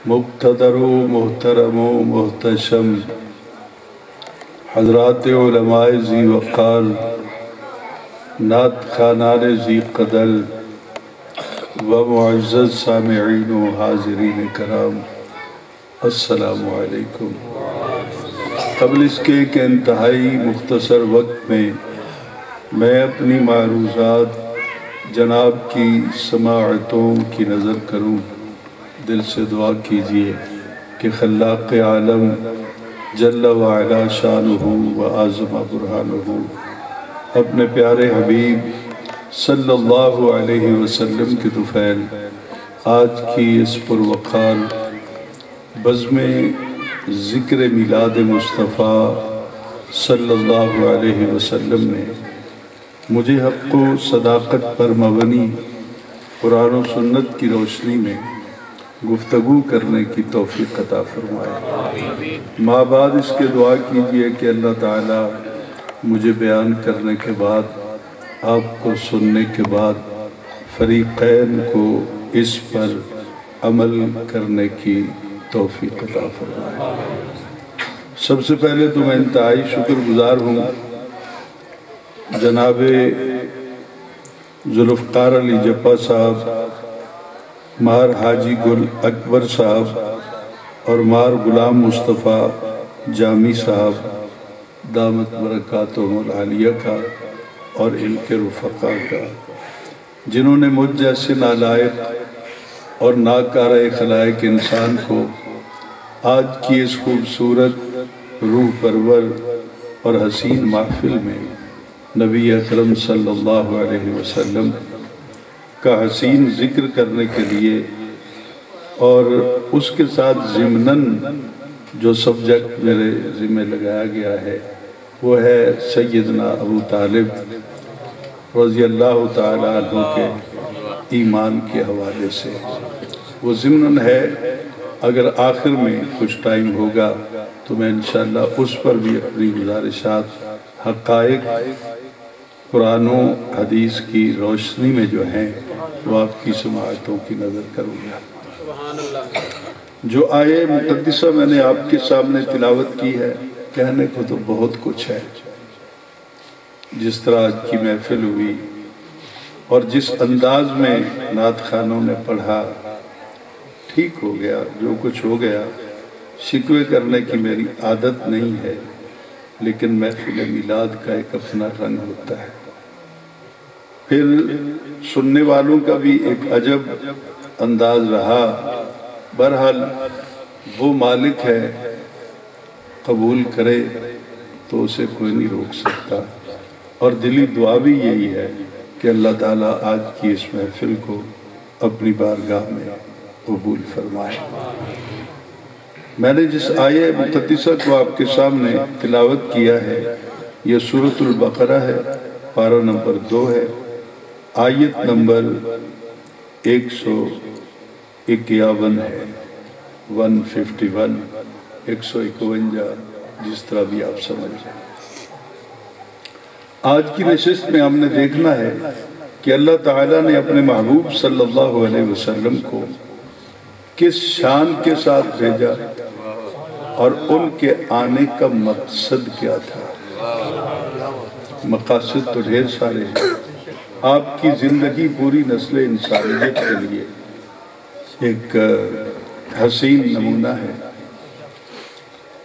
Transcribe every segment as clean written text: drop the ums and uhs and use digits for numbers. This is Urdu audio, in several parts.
مقتدر و محترم و محتشم حضرات علماء ذی وقار، نعت خوانان ذی قدر و معزز سامعین و حاضرین کرام، السلام علیکم۔ قبل اس کے کہ انتہائی مختصر وقت میں اپنی معروضات جناب کی سماعتوں کی نظر کروں، دل سے دعا کیجئے کہ خلاق عالم جل وعلا شانہ و اعظم برہانہ اپنے پیارے حبیب صلی اللہ علیہ وسلم کے طفیل آج کی اس پروقار بزم ذکر میلاد مصطفیٰ صلی اللہ علیہ وسلم نے مجھے حق و صداقت پر مبنی قرآن و سنت کی روشنی میں گفتگو کرنے کی توفیق عطا فرمائے۔ ماں بعد اس کے دعا کیجئے کہ اللہ تعالیٰ مجھے بیان کرنے کے بعد، آپ کو سننے کے بعد فریقین کو اس پر عمل کرنے کی توفیق عطا فرمائے۔ سب سے پہلے تو میں انتہائی شکر گزار ہوں جناب ذوالفقار علی جپا صاحب، مار حاجی گل اکبر صاحب اور مار غلام مصطفیٰ جامی صاحب دامت برکاتہم العالیہ کا اور ان کے رفقا کا، جنہوں نے مجھ جیسے نالائق اور ناکارہ خلائق انسان کو آج کی اس خوبصورت روح پرور اور حسین محفل میں نبی اکرم صلی اللہ علیہ وسلم کا حسین ذکر کرنے کے لیے اور اس کے ساتھ ضمناً جو سبجیکٹ میرے ذمہ لگایا گیا ہے وہ ہے سیدنا ابو طالب رضی اللہ تعالیٰ عنہ کے ایمان کے حوالے سے۔ وہ ضمناً ہے، اگر آخر میں کچھ ٹائم ہوگا تو میں انشاءاللہ اس پر بھی اپنی گزارشات حقائق قرآن و حدیث کی روشنی میں جو ہیں وہ آپ کی سماعتوں کی نظر کروں گا۔ جو آیے مقدسہ میں نے آپ کے سامنے تلاوت کی ہے، کہنے کو تو بہت کچھ ہے، جس طرح آج کی محفل ہوئی اور جس انداز میں نعت خوانوں نے پڑھا، ٹھیک ہو گیا، جو کچھ ہو گیا۔ شکوے کرنے کی میری عادت نہیں ہے، لیکن محفل میلاد کا ایک اپنا رنگ ہوتا ہے۔ پھر سننے والوں کا بھی ایک عجب انداز رہا۔ بہرحال وہ مالک ہے، قبول کرے تو اسے کوئی نہیں روک سکتا، اور دلی دعا بھی یہی ہے کہ اللہ تعالیٰ آج کی اس محفل کو اپنی بارگاہ میں قبول فرمائے۔ میں نے جس آیہ مقدسہ کو آپ کے سامنے تلاوت کیا ہے یہ سورۃ البقرہ ہے، پارہ نمبر 2 ہے، آیت نمبر 151 ہے، 151 151، جس طرح بھی آپ سمجھ جائیں۔ آج کی نشست میں ہم نے دیکھنا ہے کہ اللہ تعالیٰ نے اپنے محبوب صلی اللہ علیہ وسلم کو کس شان کے ساتھ بھیجا اور ان کے آنے کا مقصد کیا تھا۔ مقاصد تو ڈھیر سارے ہیں۔ آپ کی زندگی پوری نسل انسانیت کے لیے ایک حسین نمونہ ہے۔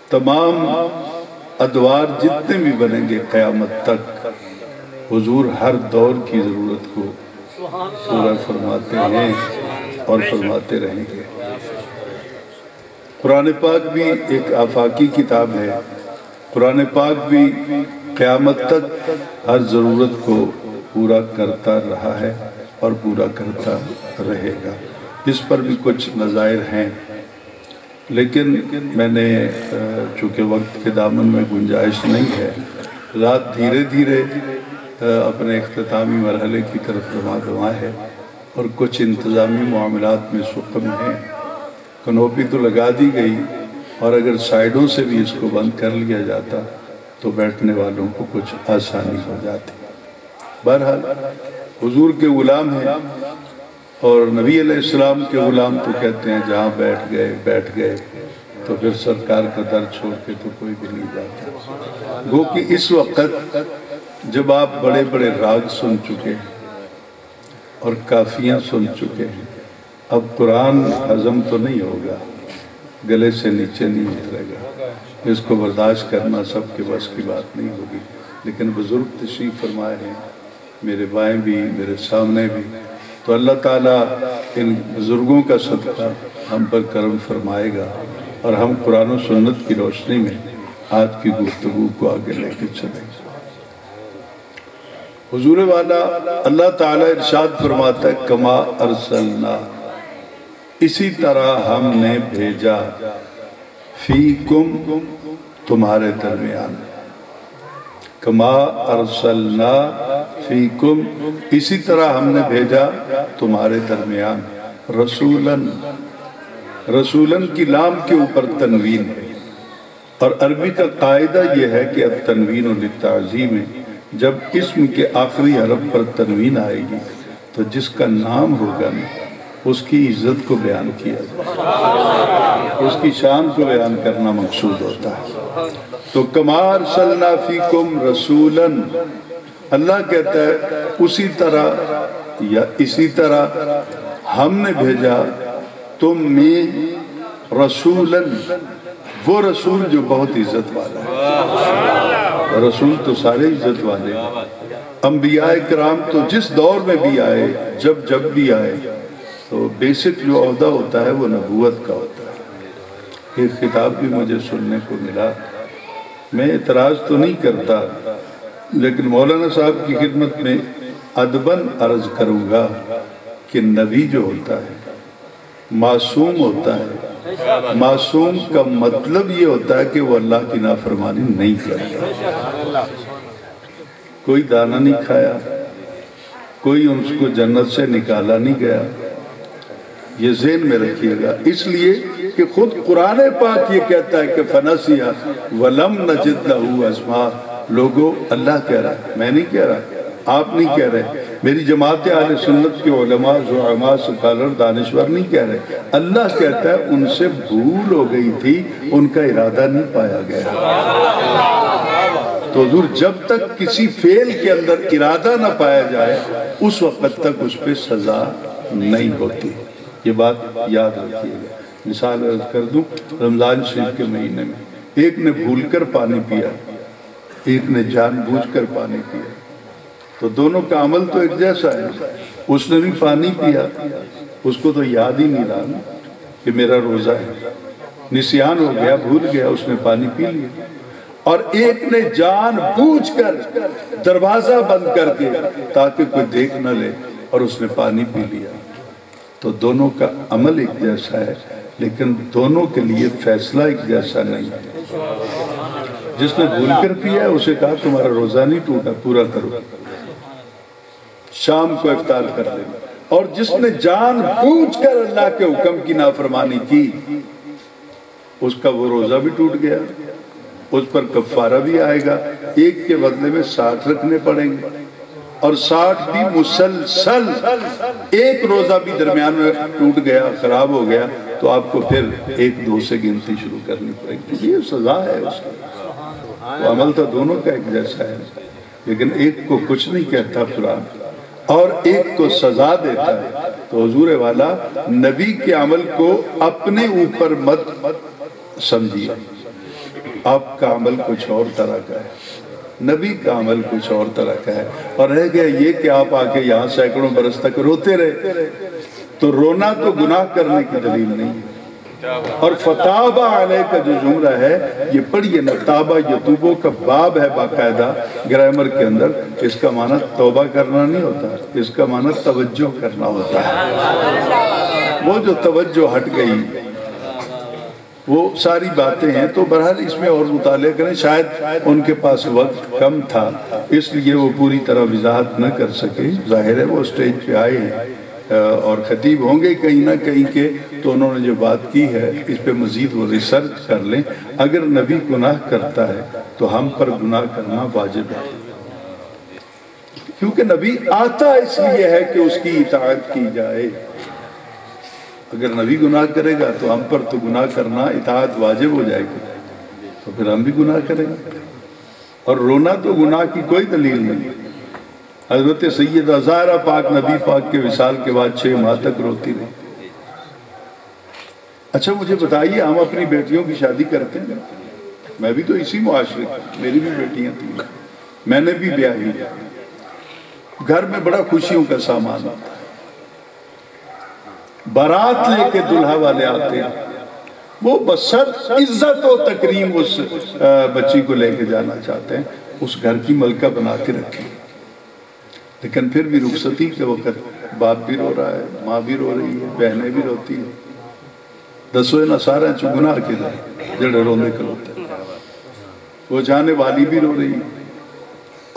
تمام ادوار جتنے بھی بنیں گے قیامت تک، حضور ہر دور کی ضرورت کو پورا فرماتے ہیں اور فرماتے رہیں گے۔ قرآن پاک بھی ایک آفاقی کتاب ہے۔ قرآن پاک بھی قیامت تک ہر ضرورت کو پورا کرتا رہا ہے اور پورا کرتا رہے گا۔ اس پر بھی کچھ نظائر ہیں، لیکن میں نے چونکہ وقت کے دامن میں گنجائش نہیں ہے، رات دھیرے دھیرے اپنے اختتامی مرحلے کی طرف دماغ ہے اور کچھ انتظامی معاملات میں سقم ہیں۔ کنوپی تو لگا دی گئی، اور اگر سائیڈوں سے بھی اس کو بند کر لیا جاتا تو بیٹھنے والوں کو کچھ آسانی ہو جاتی۔ بہرحال حضور کے غلام ہیں اور نبی علیہ السلام کے غلام تو کہتے ہیں جہاں بیٹھ گئے تو پھر سرکار کا در چھوڑ کے تو کوئی بھی نہیں جاتا۔ گو کہ اس وقت جب آپ بڑے بڑے راگ سن چکے ہیں اور کافیاں سن چکے ہیں، اب قرآن ہضم تو نہیں ہوگا، گلے سے نیچے نہیں اترے گا، اس کو برداشت کرنا سب کے بس کی بات نہیں ہوگی۔ لیکن بزرگ تشریف فرمائے ہیں، میرے بائیں بھی میرے سامنے بھی، تو اللہ تعالیٰ ان بزرگوں کا صدقہ ہم پر کرم فرمائے گا اور ہم قرآن و سنت کی روشنی میں آج کی گفتگو کو آگے لے کے چلیں گے۔ حضور والا اللہ تعالیٰ ارشاد فرماتا ہے کما ارسلنا، اسی طرح ہم نے بھیجا، فیکم تمہارے درمیان، کما ارسلنا فیکم اسی طرح ہم نے بھیجا تمہارے درمیان، رسولن، رسولن کی لام کے اوپر تنوین ہے، اور عربی کا قاعدہ یہ ہے کہ التنوین للتعظیم ہے، جب اسم کے آخری حرف پر تنوین آئے گی تو جس کا نام ہوگا نا اس کی عزت کو بیان کیا جائے، اس کی شان کو بیان کرنا مقصود ہوتا ہے۔ تو کما ارسلنا فیکم رسولاً، اللہ کہتا ہے اسی طرح یا اسی طرح ہم نے بھیجا تم میں رسولاً، وہ رسول جو بہت عزت والا ہے۔ رسول تو سارے عزت والے ہیں، انبیاء کرام تو جس دور میں بھی آئے، جب بھی آئے، تو بیسک جو عہدہ ہوتا ہے وہ نبوت کا ہوتا ہے۔ ایک خطاب بھی مجھے سننے کو ملا، میں اعتراض تو نہیں کرتا لیکن مولانا صاحب کی خدمت میں ادباً عرض کروں گا کہ نبی جو ہوتا ہے معصوم ہوتا ہے، معصوم کا مطلب یہ ہوتا ہے کہ وہ اللہ کی نافرمانی نہیں کرتا، کوئی دانہ نہیں کھایا، کوئی ان کو جنت سے نکالا نہیں گیا، یہ ذہن میں رکھیے گا، اس لیے کہ خود قرآن پاک یہ کہتا ہے کہ فَنَسِيَ وَلَمْ نَجِدْ لَهُ عَزْمًا۔ لوگوں اللہ کہہ رہا ہے، میں نہیں کہہ رہا، آپ نہیں کہہ رہے، میری جماعت اہل سنت کے علماء، زعماء، سکالر، دانشور نہیں کہہ رہے، اللہ کہتا ہے ان سے بھول ہو گئی تھی، ان کا ارادہ نہیں پایا گیا۔ تو حضور جب تک کسی فعل کے اندر ارادہ نہ پایا جائے اس وقت تک اس پہ سزا نہیں ہوتی، یہ بات یاد رکھیے گا۔ مثال عرض کر دوں، رمضان شریف کے مہینے میں ایک نے بھول کر پانی پیا، ایک نے جان بوجھ کر پانی پیا، تو دونوں کا عمل تو ایک جیسا ہے، اس نے بھی پانی پیا، اس کو تو یاد ہی نہیں رہا کہ میرا روزہ ہے، نسیان ہو گیا، بھول گیا، اس نے پانی پی لیا، اور ایک نے جان بوجھ کر دروازہ بند کر کے تاکہ کوئی دیکھ نہ لے اور اس نے پانی پی لیا، تو دونوں کا عمل ایک جیسا ہے لیکن دونوں کے لیے فیصلہ ایک جیسا نہیں ہے۔ جس نے بھول کر پیا ہے اسے کہا تمہارا روزہ نہیں ٹوٹا، پورا کرو، شام کو افطار کر دینا، اور جس نے جان بوجھ کر اللہ کے حکم کی نافرمانی کی اس کا وہ روزہ بھی ٹوٹ گیا، اس پر کفارہ بھی آئے گا، ایک کے بدلے میں 60 رکھنے پڑیں گے، اور 60 بھی مسلسل، ایک روزہ بھی درمیان میں ٹوٹ گیا، خراب ہو گیا تو آپ کو پھر 1-2 سے گنتی شروع کرنی پڑے گی، یہ سزا ہے اس کی۔ وہ عمل تو دونوں کا ایک جیسا ہے لیکن ایک کو کچھ نہیں کہتا قرآن اور ایک کو سزا دیتا ہے۔ تو حضور والا نبی کے عمل کو اپنے اوپر مت سمجھیے، آپ کا عمل کچھ اور طرح کا ہے، نبی کا عمل کچھ اور طرح کا ہے، اور رہ گیا یہ کہ آپ آ کے یہاں سینکڑوں برس تک روتے رہے، تو رونا تو گناہ کرنے کی دلیل نہیں ہے۔ اور فتابہ علیہ کا جو جملہ ہے یہ پڑھیے نا، تابہ یتوبو کا باب ہے باقاعدہ گرامر کے اندر، اس کا معنی توبہ کرنا نہیں ہوتا، اس کا معنی توجہ کرنا ہوتا ہے۔ وہ جو توجہ ہٹ گئی وہ ساری باتیں ہیں، تو بہرحال اس میں اور مطالعہ کریں، شاید ان کے پاس وقت کم تھا اس لیے وہ پوری طرح وضاحت نہ کر سکے، ظاہر ہے وہ اسٹیج پہ آئے ہیں اور خطیب ہوں گے کہیں نہ کہیں کے، تو انہوں نے جو بات کی ہے اس پہ مزید وہ ریسرچ کر لیں۔ اگر نبی گناہ کرتا ہے تو ہم پر گناہ کرنا واجب ہے، کیونکہ نبی آتا اس لیے ہے کہ اس کی اطاعت کی جائے، اگر نبی گناہ کرے گا تو ہم پر تو گناہ کرنا اطاعت واجب ہو جائے گی، تو پھر ہم بھی گناہ کریں گے۔ اور رونا تو گناہ کی کوئی دلیل نہیں۔ حضرت سیدہ زہرا پاک نبی پاک کے وصال کے بعد 6 ماہ تک روتی رہی۔ اچھا مجھے بتائیے، ہم اپنی بیٹیوں کی شادی کرتے ہیں؟ میں بھی تو اسی معاشرے کا، میری بھی بیٹیاں تھیں، میں نے بھی بیاہی۔ گھر میں بڑا خوشیوں کا سامان ہوتا ہے، بارات لے کے دلہا والے آتے ہیں، وہ بسر عزت و تکریم اس بچی کو لے کے جانا چاہتے ہیں، اس گھر کی ملکہ بنا کے رکھی، لیکن پھر بھی رخصتی کے وقت باپ بھی رو رہا ہے، ماں بھی رو رہی ہے، بہنیں بھی روتی ہیں۔ دسویں نہ سارے گناہ کے جڑے رونے کھلوتے ہیں، وہ جانے والی بھی رو رہی ہے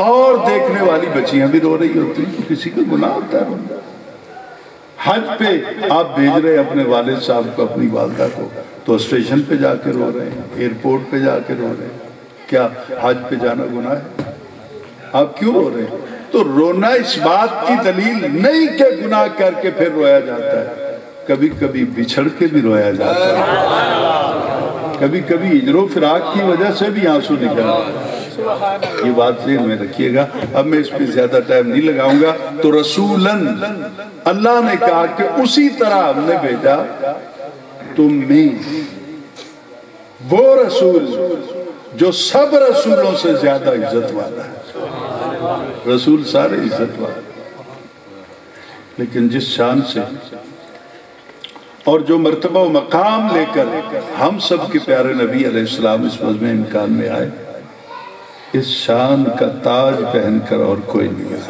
اور دیکھنے والی بچیاں بھی رو رہی ہوتی ہیں، کسی کا گناہ ہوتا ہے رونا۔ حج پہ آپ بھیج رہے ہیں اپنے والد صاحب کو، اپنی والدہ کو، تو اسٹیشن پہ جا کے رو رہے ہیں، ایئرپورٹ پہ جا کے رو رہے ہیں، کیا حج پہ جانا گناہ ہے؟ آپ کیوں رو رہے ہیں؟ تو رونا اس بات کی دلیل نہیں کہ گناہ کر کے پھر رویا جاتا ہے، کبھی کبھی بچھڑ کے بھی رویا جاتا ہے، کبھی کبھی ہجر و فراق کی وجہ سے بھی آنسو نکل آتا ہے۔ یہ بات ذہن میں رکھیے گا۔ اب میں اس پہ زیادہ ٹائم نہیں لگاؤں گا۔ تو رسولاً اللہ نے کہا کہ اسی طرح ہم نے بھیجا تم میں وہ رسول جو سب رسولوں سے زیادہ عزت والا ہے۔ رسول سارے عزت والے، لیکن جس شان سے اور جو مرتبہ و مقام لے کر ہم سب کے پیارے نبی علیہ السلام اس وضع امکان میں آئے، اس شان کا تاج پہن کر اور کوئی نہیں ہے۔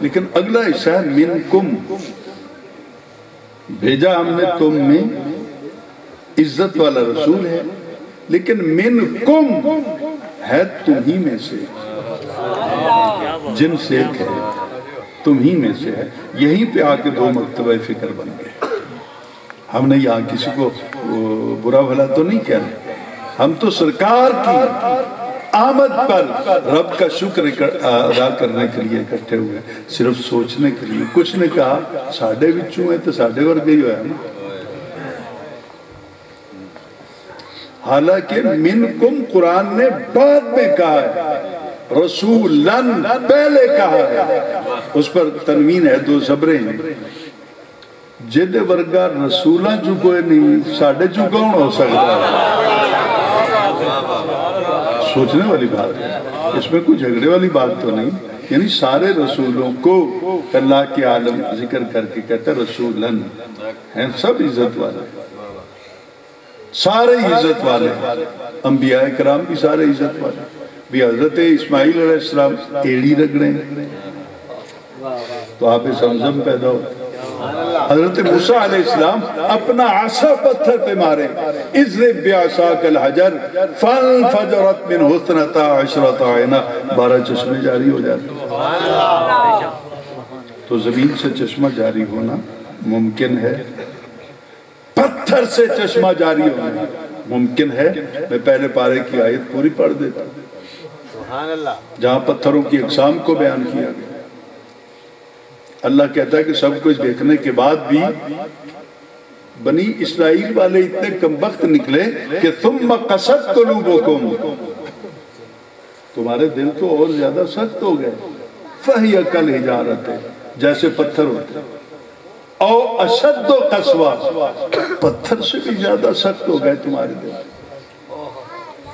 لیکن اگلا حصہ ہے منکم، بھیجا ہم نے تم میں عزت والا رسول ہے، لیکن منکم ہے تم ہی میں سے، جن سے ایک ہے تم ہی میں سے ہے۔ یہیں پہ آ کے 2 مکتبہ فکر بن گئے۔ ہم نے یہاں کسی کو برا بھلا تو نہیں کہہ رہے، ہم تو سرکار کی آمد پر رب کا شکر ادا کرنے کے لیے اکٹھے ہوئے، صرف سوچنے کے لیے۔ کچھ نے کہا ساڑھے بچوں ہیں تو ساڑھے ورگے ہی ہوئے، حالانکہ منکم قرآن نے بعد میں کہا ہے، رسولن پہلے کہا ہے، اس پر تنوین ہے، 2 زبریں ہیں۔ جد ورگا رسولہ چکوئے نہیں، ساڑھے چکون ہو سکتا ہے۔ سوچنے والی بات ہے، اس میں کوئی جھگڑے والی بات تو نہیں۔ یعنی سارے رسولوں کو اللہ کے عالم ذکر کر کے کہتا ہے رسولن ہیں، سب عزت والے، سارے عزت والے، انبیاء کرام بھی سارے عزت والے۔ بھی حضرت اسماعیل علیہ السلام ایڑی رگڑیں تو آپ زمزم پیدا ہو۔ حضرت موسیٰ علیہ السلام اپنا عصا پتھر پہ مارے، اضرب بعصاک الحجر فانفجرت من اثنتا عشرۃ عینا، 12 چشمے جاری ہو جاتے۔ تو زمین سے چشمہ جاری ہونا ممکن ہے، پتھر سے چشمہ جاری ہونا ممکن ہے۔ میں پہلے پارے کی آیت پوری پڑھ دیتا ہوں جہاں پتھروں کی اقسام کو بیان کیا گیا۔ اللہ کہتا ہے کہ سب کچھ دیکھنے کے بعد بھی بنی اسرائیل والے اتنے کمبخت نکلے کہ ثم قست قلوبکم، تمہارے دل تو اور زیادہ سخت ہو گئے، فہی کالحجارۃ، جیسے پتھر ہوتے، او اشد قسوہ، پتھر سے بھی زیادہ سخت ہو گئے تمہارے دل۔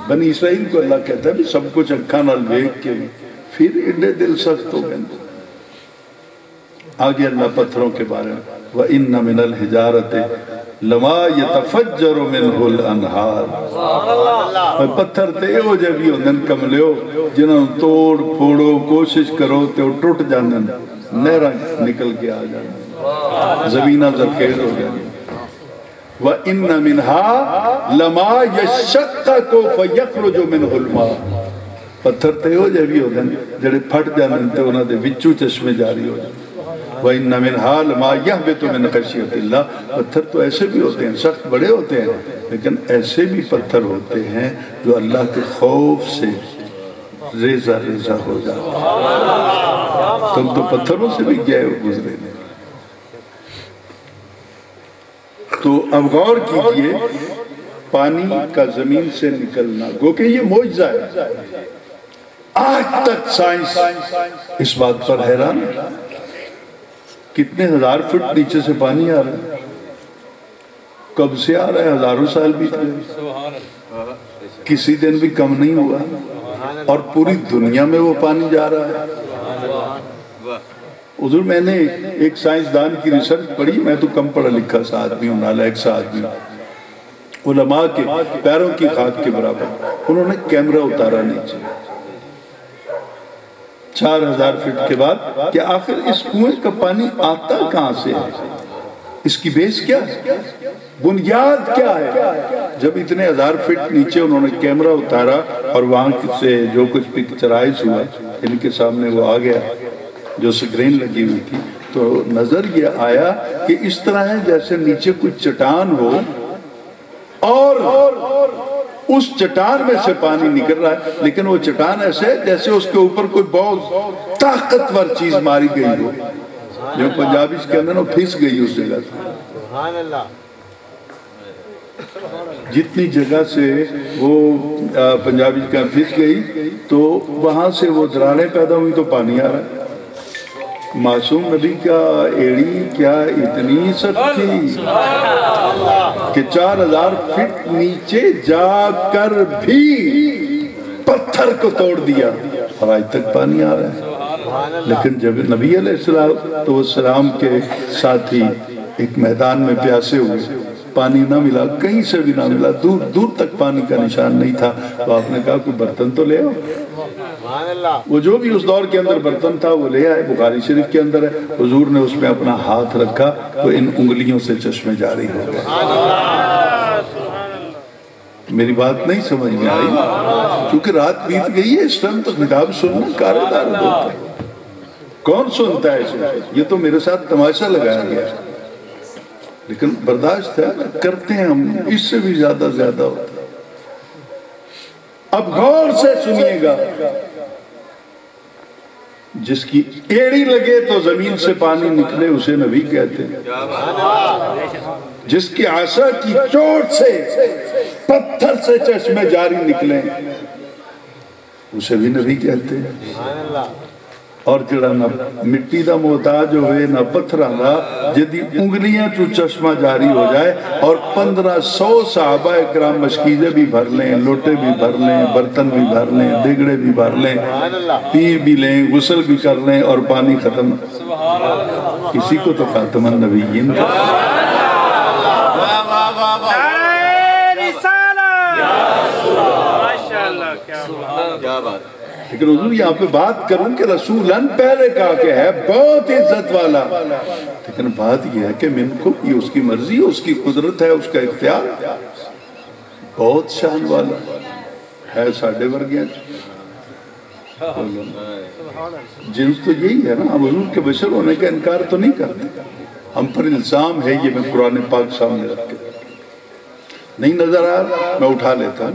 بنی اسرائیل کو اللہ کہتا ہے بھی سب کچھ اکھاں نال دیکھ کے پھر ایڈے دل سخت ہو گئے۔ آگے اللہ پتھروں کے بارے میں وَإِنَّ مِنَ الْحِجَارَةِ لَمَا يَتَفَجَّرُ مِنْهُ الْأَنْهَارِ، پتھر تے ہو جائے بھی ہوندن کملے ہو جنہوں توڑ پھوڑو کوشش کرو تے وہ ٹوٹ جاندن، نہراں نکل کے آ جاندن، زمینہ زرخیز ہو جاندن۔ وَإِنَّ مِنْهَا لَمَا يَشَّقَّقُ فَيَخْرُجُ مِنْهُ الْمَاءُ، پتھر تے ہو جائے بھی ہوندن جڑے پھٹ جاندن تے انہاں دے وچوں چشمے جاری ہو جاندن۔ وَإِنَّ مِنْهَا لَمَا يَهْبِطُ مِنْ خَشْيَةِ اللَّهِ، پتھر تو ایسے بھی ہوتے ہیں، سخت بڑے ہوتے ہیں، لیکن ایسے بھی پتھر ہوتے ہیں جو اللہ کے خوف سے ریزہ ریزہ ہو جاتے ہیں۔ تم تو پتھروں سے بھی گئے ہو گزرے نہیں۔ تو اب غور کیجئے، پانی کا زمین سے نکلنا، گو کہ یہ معجزہ ہے۔ آج تک سائنس اس بات پر حیران ہے، کتنے ہزار فٹ نیچے سے پانی آ رہا ہے، کب سے آ رہا ہے، ہزاروں سال بیت گئے، کسی دن بھی کم نہیں ہوا، اور پوری دنیا میں وہ پانی جا رہا ہے۔ حضور میں نے ایک سائنسدان کی ریسرچ پڑھی، میں تو کم پڑھا لکھا سا آدمی ہوں، نالائق سا آدمی ہوں، علماء کے پیروں کی خاک کے برابر، انہوں نے کیمرہ اتارا نیچے 4000 فٹ کے بعد کہ آخر اس کنویں کا پانی آتا کہاں سے ہے، اس کی بیس کیا ہے، بنیاد کیا ہے۔ جب اتنے 1000 فٹ نیچے انہوں نے کیمرہ اتارا اور وہاں سے جو کچھ پکچرائز ہوا ان کے سامنے وہ آ گیا جو سکرین لگی ہوئی تھی، تو نظر یہ آیا کہ اس طرح ہے جیسے نیچے کچھ چٹان ہو اور اس چٹان میں سے پانی نکل رہا ہے، لیکن وہ چٹان ایسے جیسے اس کے اوپر کوئی بہت طاقتور چیز ماری گئی ہو، جو پنجابی کے اندر وہ پھس گئی اس جگہ سے۔ جتنی جگہ سے وہ پنجابی کا پھس گئی تو وہاں سے وہ دراڑیں پیدا ہوئی تو پانی آ رہا ہے۔ معصوم نبی کا ایڑی کیا اتنی سخت تھی کہ 4000 فٹ نیچے جا کر بھی پتھر کو توڑ دیا اور آج تک پانی آ رہا ہے۔ لیکن جب نبی علیہ السلام کے ساتھی ایک میدان میں پیاسے ہوئے، پانی نہ ملا، کہیں سے بھی نہ ملا، دور دور تک پانی کا نشان نہیں تھا، تو آپ نے کہا کوئی برتن تو لے آؤ۔ وہ جو بھی اس دور کے اندر برتن تھا وہ لے آئے، بخاری شریف کے اندر ہے، حضور نے اس میں اپنا ہاتھ رکھا تو ان انگلیوں سے چشمے جاری ہو گئے۔ میری بات نہیں سمجھ میں آئی، چونکہ رات بیت گئی ہے، اس ٹائم تو خطاب سننا کارے دار ہوتا ہے، کون سنتا ہے اسے؟ یہ تو میرے ساتھ تماشا لگایا گیا ہے، لیکن برداشت ہے، کرتے ہیں ہم، اس سے بھی زیادہ ہوتا ہے۔ اب غور سے سنیے گا، جس کی ایڑی لگے تو زمین سے پانی نکلے اسے نبی کہتے ہیں، جس کی عصا کی چوٹ سے پتھر سے چشمے جاری نکلیں اسے بھی نبی کہتے ہیں۔ اور جڑا نہ مٹی دا محتاج ہوئے نہ پتھراں دا، جدی انگلیاں تو چشمہ جاری ہو جائے، اور 1500 صحابہ اکرام مشکیزیں بھی بھر لیں، لوٹے بھی بھر لیں، برتن بھی بھر لیں، دیگڑے بھی بھر لیں، پی بھی لیں، غسل بھی کر لیں، اور پانی ختم، کسی کو تو خاتم النبیین کا۔ لیکن حضور یہاں پہ بات کروں کہ رسولن پہلے کہا کہ ہے بہت عزت والا، لیکن بات یہ ہے کہ منکم، یہ اس کی مرضی ہے، اس کی قدرت ہے، اس کا اختیار، بہت شان والا ہے، ساڑھے ورگیاں جنس تو یہی ہے نا۔ ہم حضور کے بشر ہونے کا انکار تو نہیں کرتے، ہم پر الزام ہے، یہ میں قرآن پاک سامنے رکھ کے نہیں نظر آ رہا، میں اٹھا لیتا ہوں،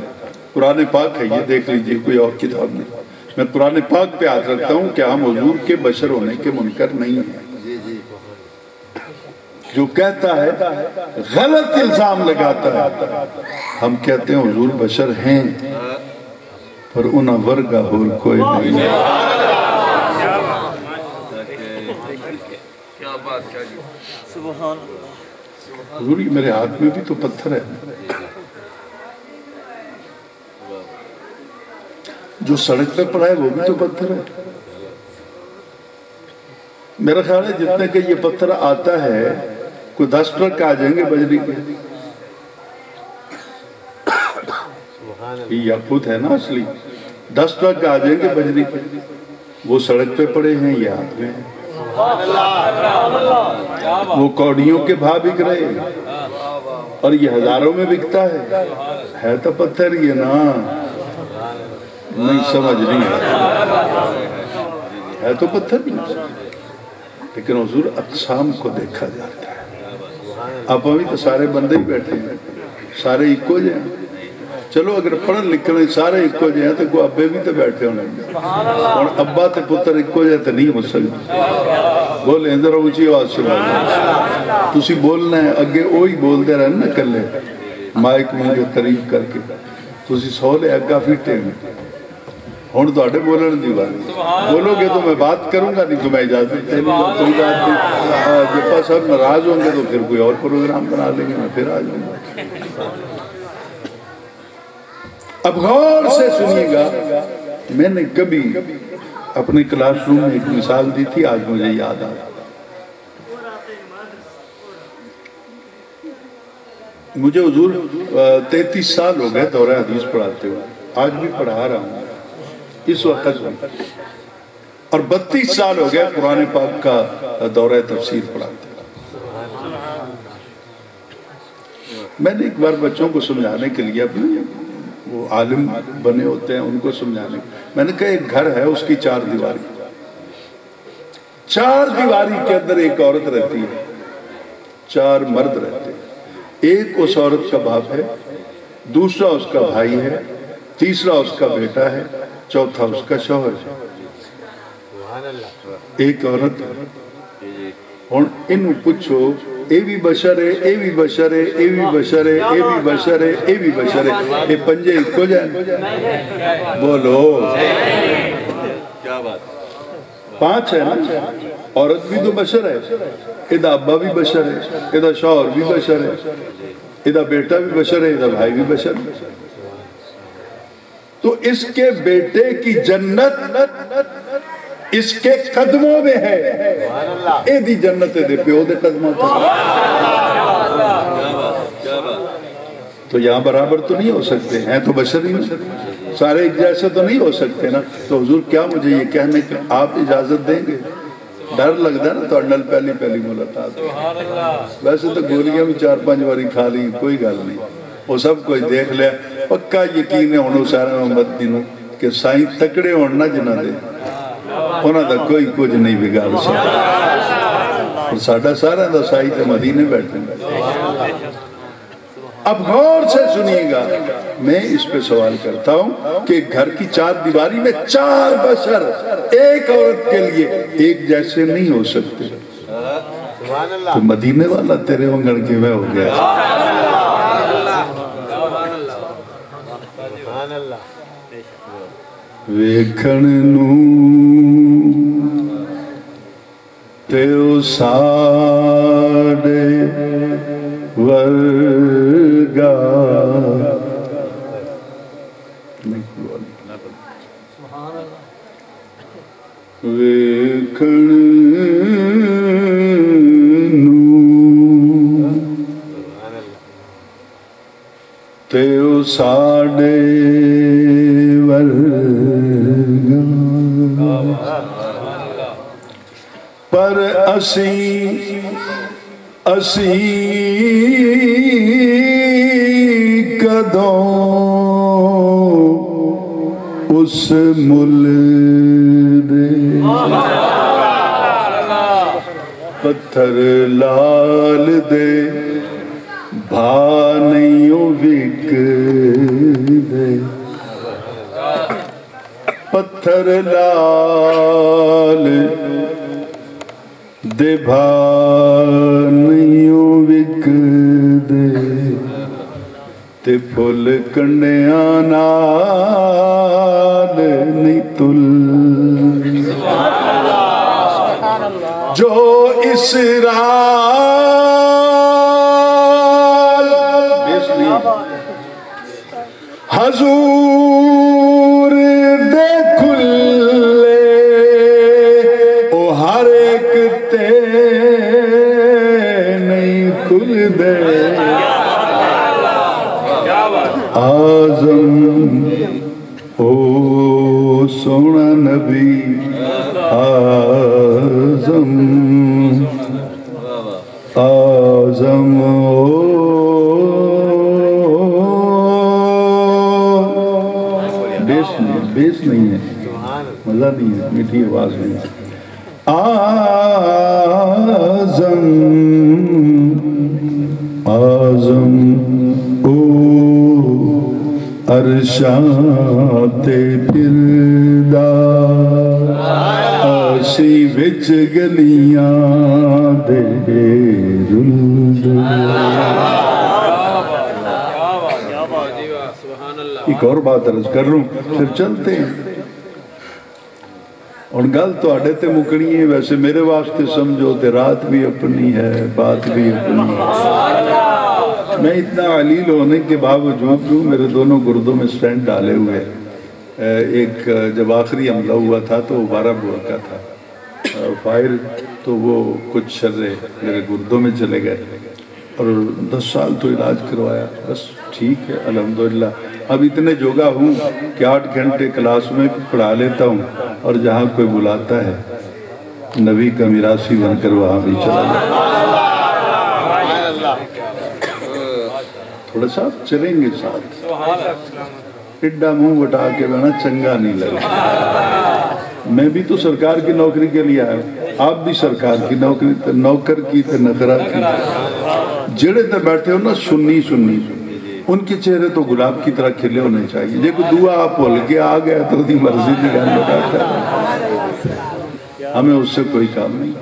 قرآن پاک ہے یہ، دیکھ لیجئے، کوئی اور کتاب نہیں۔ میں قرآن پاک پہ ہاتھ رکھتا ہوں کہ ہم حضور کے بشر ہونے کے منکر نہیں ہیں۔ جو کہتا ہے غلط الزام لگاتا ہے، ہم کہتے ہیں حضور بشر ہیں پر انہاں ورگا ہور کوئی نہیں ہے۔ حضور یہ میرے ہاتھ میں بھی تو پتھر ہے، جو سڑک پہ پڑا ہے وہ بھی تو پتھر ہے۔ میرا خیال ہے جتنے کہ یہ پتھر آتا ہے کوئی 10 ٹرک آ جائیں گے بجری کے، یہ یاقوت ہے نا اصلی، 10 ٹرک آ جائیں گے بجری کے، وہ سڑک پہ پڑے ہیں، یہ ہاتھ میں ہیں، وہ کوڑیوں کے بھا بک رہے ہیں اور یہ ہزاروں میں بکتا ہے تو پتھر یہ نا، نہیں سمجھ نہیں ہے تو پتھر نہیں، لیکن حضور اقسام کو دیکھا جاتا ہے۔ آپ ابھی تو سارے بندے ہی بیٹھے ہیں، سارے ایکو جائیں، چلو اگر پڑھن لکھنے سارے ایک ہو جائیں تو کوئی ابے بھی تو بیٹھے ہونے اور ابا تے پتر ایک ہو جائے تو نہیں ہو سکتے بولیں ذرا اونچی آواز سنا تسی بولنا ہے اگے وہی بولتے رہنا نہ کلے مائک میں کے قریب کر کے تسی سہولے کافی ٹائم ہوں تو آٹے بولنے دی بات بولو گے تو میں بات کروں گا نہیں تو میں اجازت دے لوں گا کوئی بات نہیں جب صاحب ناراض ہوں گے تو پھر کوئی اور پروگرام بنا لیں گے میں پھر آ جاؤں گا اب غور سے سنیے گا میں نے کبھی اپنے کلاس روم میں ایک مثال دی تھی آج مجھے یاد آ مجھے حضور 33 سال ہو گئے دورہ حدیث پڑھاتے ہوئے آج بھی پڑھا رہا ہوں اس وقت میں اور 32 سال ہو گئے قرآن پاک کا دورہ تفسیر پڑھاتے میں نے ایک بار بچوں کو سمجھانے کے لیے وہ عالم بنے ہوتے ہیں ان کو سمجھانے میں نے کہا ایک گھر ہے اس کی 4 دیواری کے اندر ایک عورت رہتی ہے 4 مرد رہتے ہیں ایک اس عورت کا باپ ہے دوسرا اس کا بھائی ہے تیسرا اس کا بیٹا ہے چوتھا اس کا شوہر ہے ایک عورت اور ان پوچھو اے بھی بشر ہے اے بھی بشر ہے اے بھی بشر ہے اے بھی بشر ہے اے بھی بشر ہے اے پنجے ایک کو جائیں بولو کیا بات 5 ہے نا عورت بھی تو بشر ہے ادھا ابا بھی بشر ہے ادھا شوہر بھی بشر ہے ادھا بیٹا بھی بشر ہے ادھا بھائی بھی بشر ہے تو اس کے بیٹے کی جنت اس کے قدموں میں ہے اے دی جنت دے پیو دے قدموں تھا تو یہاں برابر تو نہیں ہو سکتے ہیں تو بشر ہی نہیں سارے ایک جیسے تو نہیں ہو سکتے نا تو حضور کیا مجھے یہ کہنے کہ آپ اجازت دیں گے ڈر لگتا ہے نا تو اڈل پہلی ملاقات ویسے تو گولیاں بھی 4-5 باری کھا لی کوئی گل نہیں وہ سب کوئی دیکھ لیا پکا یقین ہے انہوں سارے محمد دینوں کہ سائیں تکڑے ہونا جنہ دے انہوں دا کوئی کچھ نہیں بگاڑ سکتا اور ساڑھا سارا دا سائی تے مدینے بیٹھیں اب غور سے سنیے گا میں اس پہ سوال کرتا ہوں کہ گھر کی 4 دیواری میں 4 بشر ایک عورت کے لیے ایک جیسے نہیں ہو سکتے تو مدینے والا تیرے ونگڑ کے میں ہو گیا ویکھن نو تیو ساڑے ورگا ویکھن نو تیو ساڑے پر اسی کدوں اس مل دے پتھر لال دے بھا نہیں وک دے پتھر لال دے بھا نہیں وک دے تے پھول کنڈیاں نال نہیں تل جو اسرائیل حضور دے کھلے او ہر ایک تے نہیں کھل دے آزم او سونا نبی آزم آزم بیس نہیں ہے مزہ نہیں ہے میٹھی آواز نہیں ہے آزم آزم او عرشاں تے پھردا آسی وچ گلیاں دے رلد ایک اور بات عرض کر رہا ہوں پھر چلتے ہیں اور گل تو آڑے تے مکڑی ہے ویسے میرے واسطے سمجھو تے رات بھی اپنی ہے بات بھی اپنی ہے میں اتنا علیل ہونے کے باوجود ہوں میرے دونوں گردوں میں سٹینڈ ڈالے ہوئے ایک جب آخری حملہ ہوا تھا تو 12 بور کا تھا فائر تو وہ کچھ شرے میرے گردوں میں چلے گئے اور 10 سال تو علاج کروایا بس ٹھیک ہے الحمدللہ اب اتنے جوگا ہوں کہ 8 گھنٹے کلاس میں پڑھا لیتا ہوں اور جہاں کوئی بلاتا ہے نبی کا میراثی بن کر وہاں بھی چلا جاتا تھوڑا سا چلیں گے ساتھ اڈا منہ وٹا کے بنا چنگا نہیں لگا میں بھی تو سرکار کی نوکری کے لیے آیا ہوں آپ بھی سرکار کی نوکری نوکر کی تے نخرہ کی جڑے تے بیٹھے ہو نا سنی ان کے چہرے تو گلاب کی طرح کھلے ہونے چاہیے جے کوئی دعا آپ بھول کے آ گیا تو دی مرضی بھی گھر میں بیٹھا ہے ہمیں اس سے کوئی کام نہیں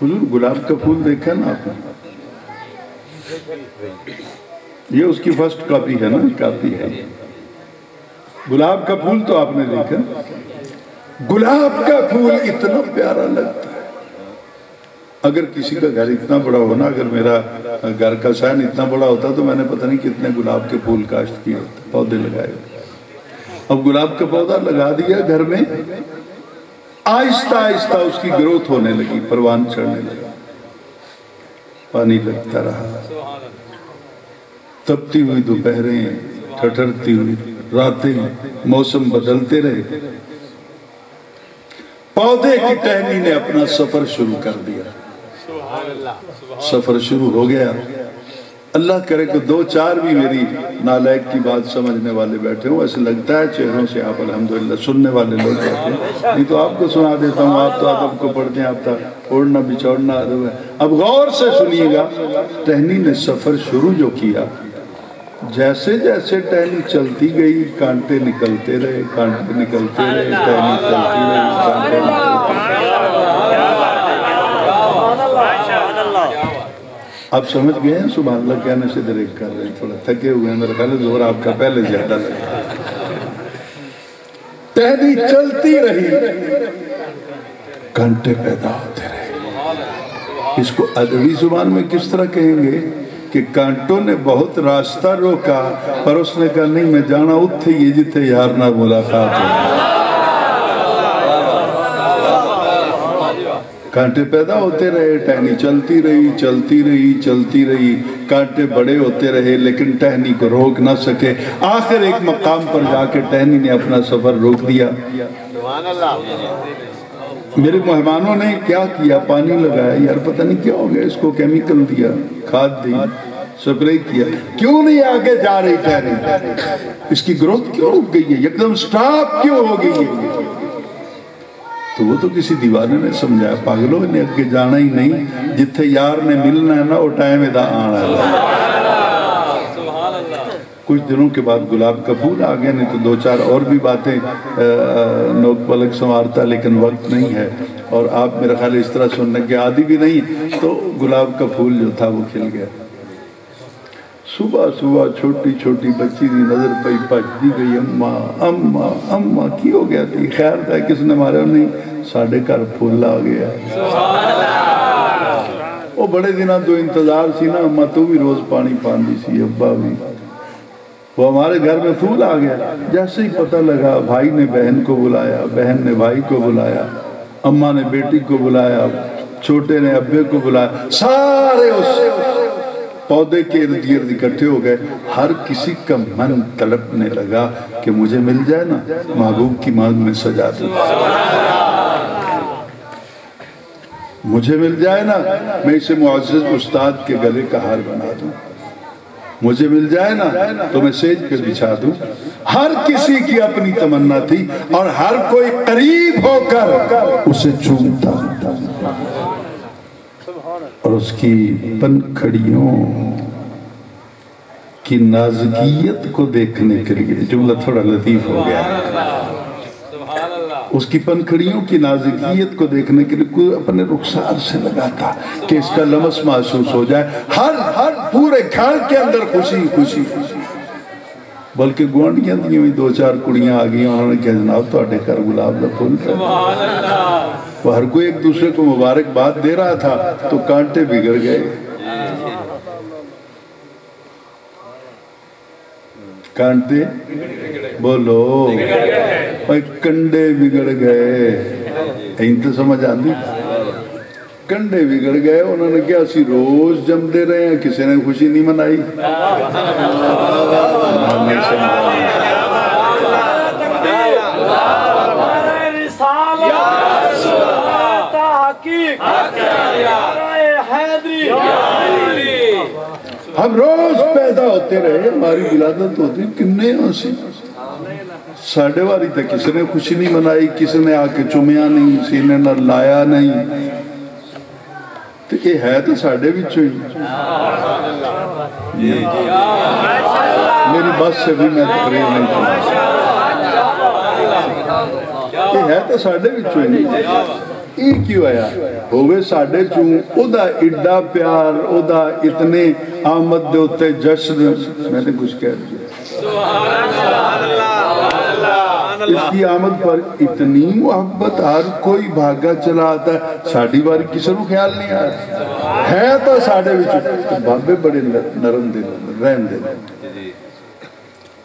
حضور گلاب کا پھول دیکھا نا آپ نے یہ اس کی فرسٹ کاپی ہے نا کاپی ہے گلاب کا پھول تو آپ نے دیکھا گلاب کا پھول اتنا پیارا لگتا ہے اگر کسی کا گھر اتنا بڑا ہونا اگر میرا گھر کا سائن اتنا بڑا ہوتا تو میں نے پتہ نہیں کتنے گلاب کے پھول کاشت کیے ہوتے پودے لگائے اب گلاب کا پودا لگا دیا گھر میں آہستہ آہستہ اس کی گروتھ ہونے لگی پروان چڑھنے لگا پانی لگتا رہا تپتی ہوئی دوپہریں ٹھٹرتی ہوئی راتیں موسم بدلتے رہے پودے کی ٹہنی نے اپنا سفر شروع کر دیا سفر شروع ہو گیا اللہ کرے کہ 2-4 بھی میری نالائق کی بات سمجھنے والے بیٹھے ہوں ایسے لگتا ہے چہروں سے آپ الحمدللہ سننے والے لوگ بیٹھے ہیں نہیں تو آپ کو سنا دیتا ہوں آپ تو ادب کو پڑھتے ہیں آپ تا اوڑنا بچوڑنا ادب ہے اب غور سے سنیے گا ٹہنی نے سفر شروع جو کیا جیسے جیسے ٹہنی چلتی گئی کانٹے نکلتے رہے کانٹے نکلتے رہے ٹہنی چلتی رہی کانٹے نکلتے رہے آپ سمجھ گئے ہیں سبحان اللہ کہنے سے دریک کر رہے ہیں تھوڑا تھکے ہوئے ہیں میرا خیال ہے زور آپ کا پہلے زیادہ لگا ٹہنی چلتی رہی کانٹے پیدا ہوتے رہے اس کو ادبی زبان میں کس طرح کہیں گے کہ کانٹوں نے بہت راستہ روکا پر اس نے کہا نہیں میں جانا اتھے یہ جتھے یار نہ ملاقات ہو کانٹے پیدا ہوتے رہے ٹہنی چلتی رہی چلتی رہی چلتی رہی کانٹے بڑے ہوتے رہے لیکن ٹہنی کو روک نہ سکے آخر ایک مقام پر جا کے ٹہنی نے اپنا سفر روک دیا میرے مہمانوں نے کیا کیا پانی لگایا یار پتہ نہیں کیا ہو گیا اس کو کیمیکل دیا کھاد دی سپرے کیا کیوں نہیں آگے جا رہی ٹہنی اس کی گروتھ کیوں رک گئی ہے ایک دم سٹاپ کیوں ہو گئی ہے تو وہ تو کسی دیوانے نے سمجھایا پاگلوں نے اگے جانا ہی نہیں جتھے یار نے ملنا ہے نا وہ ٹائم ادا آنا ہے کچھ دنوں کے بعد گلاب کا پھول آ گیا نہیں تو 2-4 اور بھی باتیں نوک پلک سنوارتا لیکن وقت نہیں ہے اور آپ میرا خیال اس طرح سننے کے عادی بھی نہیں تو گلاب کا پھول جو تھا وہ کھل گیا صبح صبح چھوٹی چھوٹی بچی دی نظر پئی پچتی گئی اماں اماں اماں کی ہو گیا تھی خیر تھا کس نے مارا نہیں ساڑھے گھر پھول آ گیا وہ بڑے دنوں تو انتظار سی نا اماں تو بھی روز پانی پاندی سی ابا بھی وہ ہمارے گھر میں پھول آ گیا جیسے ہی پتہ لگا بھائی نے بہن کو بلایا بہن نے بھائی کو بلایا اماں نے بیٹی کو بلایا چھوٹے نے ابے کو بلایا سارے اس پودے کے ارد گرد اکٹھے ہو گئے ہر کسی کا من تڑپنے لگا کہ مجھے مل جائے نا محبوب کی مانگ میں سجا دوں مجھے مل جائے نا میں اسے معزز استاد کے گلے کا ہار بنا دوں مجھے مل جائے نا تو میں سیج پہ بچھا دوں ہر کسی کی اپنی تمنا تھی اور ہر کوئی قریب ہو کر اسے چومتا اور اس کی پنکھڑیوں کی نازکیت کو دیکھنے کے لیے، جملہ تھوڑا لطیف ہو گیا ہے، اس کی پنکھڑیوں کی نازکیت کو دیکھنے کے لیے کوئی اپنے رخسار سے لگاتا کہ اس کا لمس محسوس ہو جائے، ہر پورے گھر کے اندر خوشی خوشی، بلکہ گوانڈیاں دی ہوئی دو چار کڑیاں آگئی، انہوں نے کہا جناب تو اٹھے کر گلاب دا پھول کر، وہ ہر کوئی ایک دوسرے کو مبارک بات دے رہا تھا تو کانٹے بگڑ گئے، کانٹے بولو کنڈے بگڑ گئے، انت سمجھ آندی، کنڈے بگڑ گئے، انہوں نے کہا اسی روز جم دے رہے ہیں، کسی نے خوشی نہیں منائی، ہم روز پیدا ہوتے رہے، ہماری ولادت ہوتی، کنے ہنسی، ساڑھے واری تک کسی نے خوشی نہیں منائی، کسی نے آ کے چومیا نہیں، سینے نہ لایا نہیں، تو یہ ہے تو ساڑھے بھی چوئی، میری بس سے بھی میں تقریر نہیں کروں، یہ ہے تو ساڑھے بھی چوئی، یہ کیوں آیا ہوئے ساڑھے چون، او دا اڈا پیار، او دا اتنے آمد دے ہوتے جشن، میں نے کچھ کہہ دیا، اس کی آمد پر اتنی محبت، ہر کوئی بھاگا چلا آتا ہے، ساڑھی باری کسی نے خیال نہیں آیا ہے تو ساڑھے بھی چون، بابے بڑے نرم دے رحم دے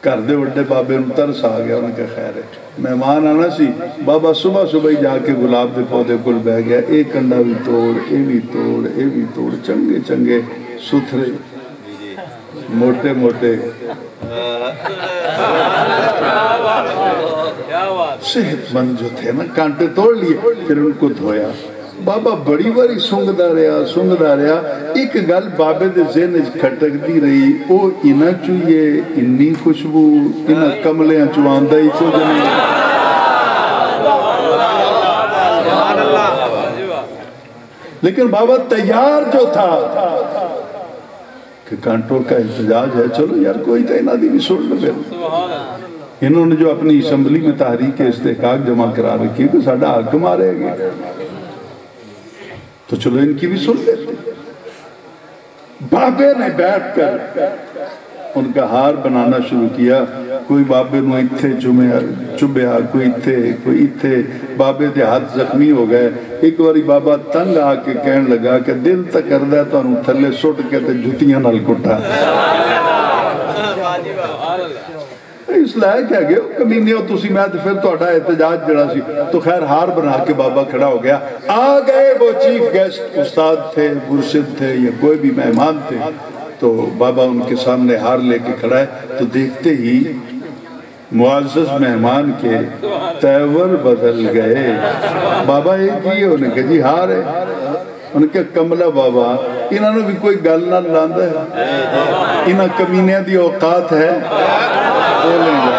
کر دے وڈے بابے ان ترس آ گیا، انہوں نے کہا خیر ہے مہمان آنا سی، بابا صبح صبح ہی جا کے گلاب دے پودے کل بہ گیا، ایک کنڈا بھی توڑ، اے بھی توڑ، اے بھی توڑ، چنگے چنگے ستھرے موٹے موٹے صحت مند جو تھے نا، کانٹے توڑ لیے، پھر ان کو دھویا، بابا بڑی بڑی سنگ دا رہا، ایک گل بابے دے ذہن کھٹک دی رہی، او انہ چوئیے انی خوشبو انہ کملیاں چواندہ ہی سو جنہی، لیکن بابا تیار جو تھا کہ کانٹوں کا احتجاج ہے، چلو یار کوئی تو انہ دی بھی سن لے پھر، انہوں نے جو اپنی اسمبلی میں تحریک استحقاق جمع کرا رکھی کہ ساڑھا حق مارے گئے، تو چلو ان کی بھی سن لیتے، بابے نے بیٹھ کر ان کا ہار بنانا شروع کیا، کوئی بابے نو اتھے چبیا، کوئی اتھے، بابے دے ہاتھ زخمی ہو گئے، ایک باری بابا تنگ آ کے کہن لگا کہ دل تک کردہ تو انہوں تھلے سٹ کے تے جھتیاں نال کٹا، اس لئے کیا گیا کمینے ہو تسی میں پھر تو اٹھا احتجاج جڑا سی، تو خیر ہار بنا کے بابا کھڑا ہو گیا، آ گئے وہ چیف گیسٹ استاد تھے، مرشد تھے یا کوئی بھی مہمان تھے، تو بابا ان کے سامنے ہار لے کے کھڑا ہے، تو دیکھتے ہی معزز مہمان کے تیور بدل گئے، بابا ایک ہی ہے، انہیں کہا جی ہار ہے، انہیں کہا کملہ بابا انہوں نے بھی کوئی گل نہ لاندہ ہے، انہوں کمینہ دی اوقات ہے، بولیں گا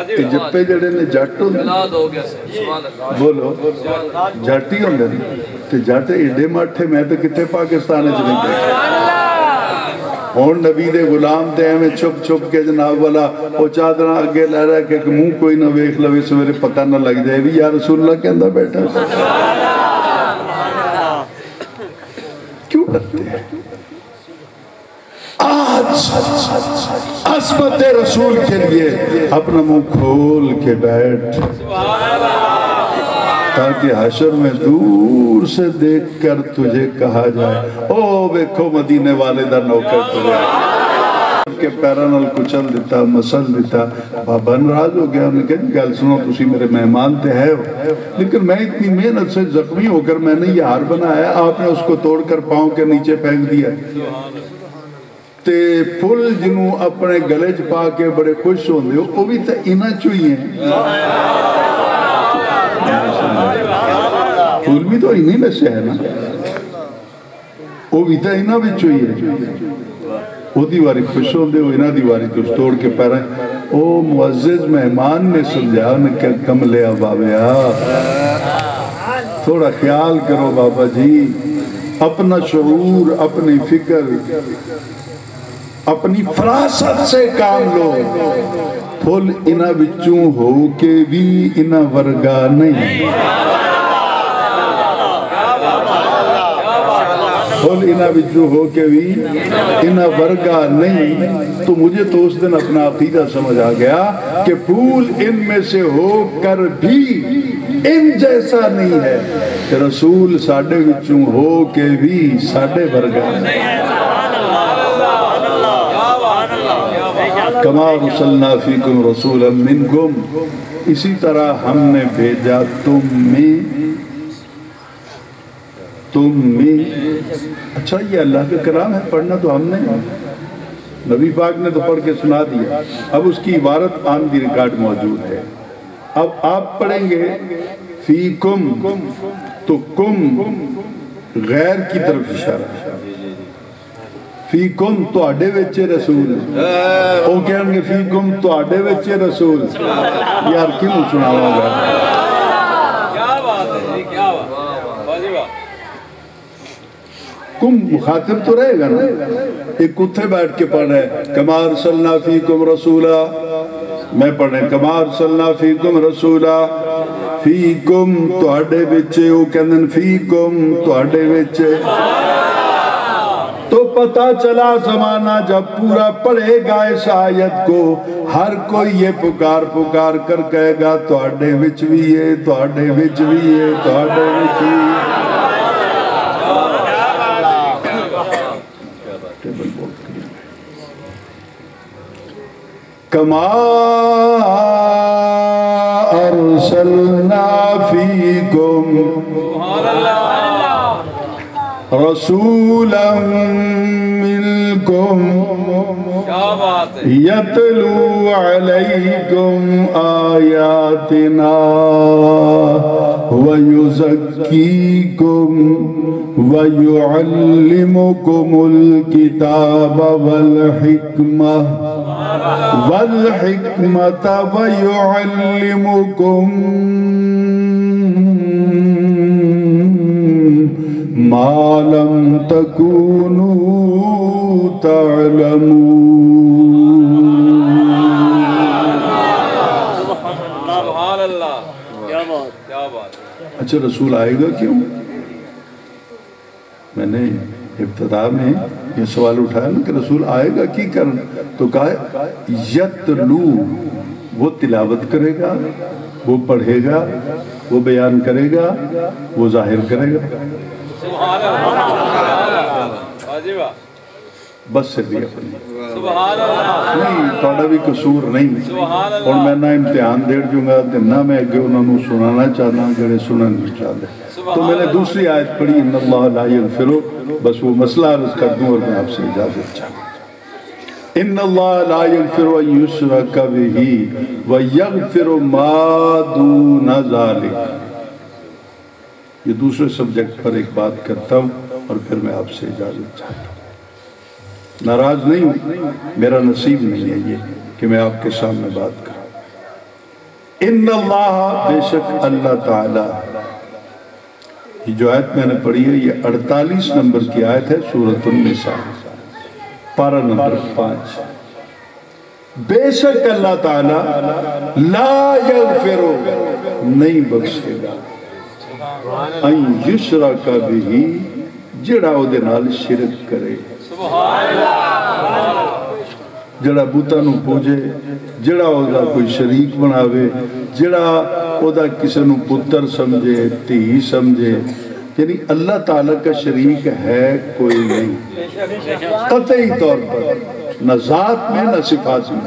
کہ جپے جڑے نے جٹ ہوں بولو جاٹی ہوں گے تو جاٹے ایڈے ماٹھے میں تو کتے پاکستانے چلیں گے، ہون نبی دے غلام دے میں چھپ چھپ کے جناب والا وہ چادرہ آگے لے رہا ہے کہ منہ کوئی نہ ویکھ لوے سویرے پتہ نہ لگ جائے بھی یا رسول اللہ کے اندر بیٹھا کیوں کرتے ہیں؟ آج عظمت رسول کے لیے اپنا منہ کھول کے بیٹھ، تاکہ حشر میں دور سے دیکھ کر تجھے کہا جائے او بیکھو مدینے والے دا نوکر تجھے کے پیرانل کچل دیتا مسل دیتا، بابا نراز ہو گیا، انہوں نے کہا گل سنو تسی میرے مہمان تے ہے ہو، لیکن میں اتنی محنت سے زخمی ہو کر میں نے یہ ہار بنایا، آپ نے اس کو توڑ کر پاؤں کے نیچے پھینک دیا، تے پھل جنوں اپنے گلے چ پا کے بڑے خوش ہوندے ہو وہ بھی تے انہاں چوئی ہیں، پھول بھی تو انہیں میں سے ہے نا، وہ بھی تے انہاں بھی چوئی ہے، وہ دیواری خوش ہوندے ہو انہاں دیواری تو توڑ کے پیریں، او معزز مہمان نے سمجھا انہیں کہ کم لیا بابیا، تھوڑا خیال کرو بابا جی، اپنا شعور، اپنی فکر، اپنی فراست سے کام لو۔ پھل انہاں وچوں ہو کے بھی انہاں ورگا نہیں، پھل انہاں وچوں ہو کے بھی انہاں ورگا نہیں۔ تو مجھے تو اس دن اپنا عقیدہ سمجھ آ گیا کہ پھول ان میں سے ہو کر بھی ان جیسا نہیں ہے، کہ رسول ساڑھے وچوں ہو کے بھی ساڑھے ورگا نہیں۔ کما ارسلنا فیکم رسولا منکم، اسی طرح ہم نے بھیجا تم میں۔ اچھا یہ اللہ کے کلام ہے، پڑھنا تو ہم نے، نبی پاک نے تو پڑھ کے سنا دیا، اب اس کی عبارت آن دی ریکارڈ موجود ہے۔ اب آپ پڑھیں گے فیکم، تو کم غیر کی طرف اشارہ، فیکم تو آڈے وچے رسول، او کہیں گے فیکم تو آڈے وچے رسول، یار کیوں سناوا گا؟ کیا بات ہے جی، کیا بات ہے، کم مخاطب تو رہے گا نا، ایک کتھے بیٹھ کے پڑھ رہے کما ارسلنا فیکم رسولا، میں پڑھیں کما ارسلنا فیکم رسولا، فیکم تو آڈے وچے، او کہندن فیکم تو آڈے وچے۔ تو پتہ چلا زمانہ جب پورا پڑھے گا اس آیت کو، ہر کوئی یہ پکار پکار کر کہے گا تو آڈے وچ بھی ہے، تو آڈے وچ بھی ہے، تو آڈے وچ بھی ہے۔ کما ارسلنا فیکم رسولا منکم یتلو علیکم آیاتنا ویزکیکم ویعلمکم الکتاب والحکمہ ویعلمکم ما لم تکونوا تعلمون۔ سبحان اللہ، کیا بات، کیا بات۔ اچھا رسول آئے گا کیوں؟ میں نے ابتدا میں یہ سوال اٹھایا نا کہ رسول آئے گا کی کرن، تو کہا یتلو، وہ تلاوت کرے گا، وہ پڑھے گا، وہ بیان کرے گا، وہ ظاہر کرے گا، سبحان اللہ، واجبہ، بس سے بھی اپنی سبحان اللہ، نہیں توڑا بھی قصور نہیں، سبحان اللہ، اور میں نہ امتحان دیڑ جوں گا نہ میں اگے انہوں نے سنانا چاہنا جڑے سنن نہیں چاہتے۔ تو میں نے دوسری آیت پڑھی ان اللہ لا یغفرو، بس وہ مسئلہ عرض کر دوں اور میں آپ سے اجازت چاہوں۔ ان اللہ لا یغفر ان یشرک بہ ویغفر ما دون ذلک۔ یہ دوسرے سبجیکٹ پر ایک بات کرتا ہوں اور پھر میں آپ سے اجازت چاہتا ہوں۔ ناراض نہیں ہوں، میرا نصیب نہیں ہے یہ کہ میں آپ کے سامنے بات کروں۔ ان اللہ، بے شک اللہ تعالی، یہ جو آیت میں نے پڑھی ہے یہ 48 نمبر کی آیت ہے سورۃ النساء، پارہ نمبر 5۔ بے شک اللہ تعالی لا یغفرو، نہیں بخشے گا، ان یشرک بہ، جڑا او دے نال شرک کرے، جڑا بوتا نو پوجے، جڑا او دا کوئی شریک بناوے، جڑا او دا کسی نو پتر سمجھے، تھی سمجھے، یعنی اللہ تعالیٰ کا شریک ہے کوئی نہیں، قطعی طور پر، نہ ذات میں نہ صفات میں۔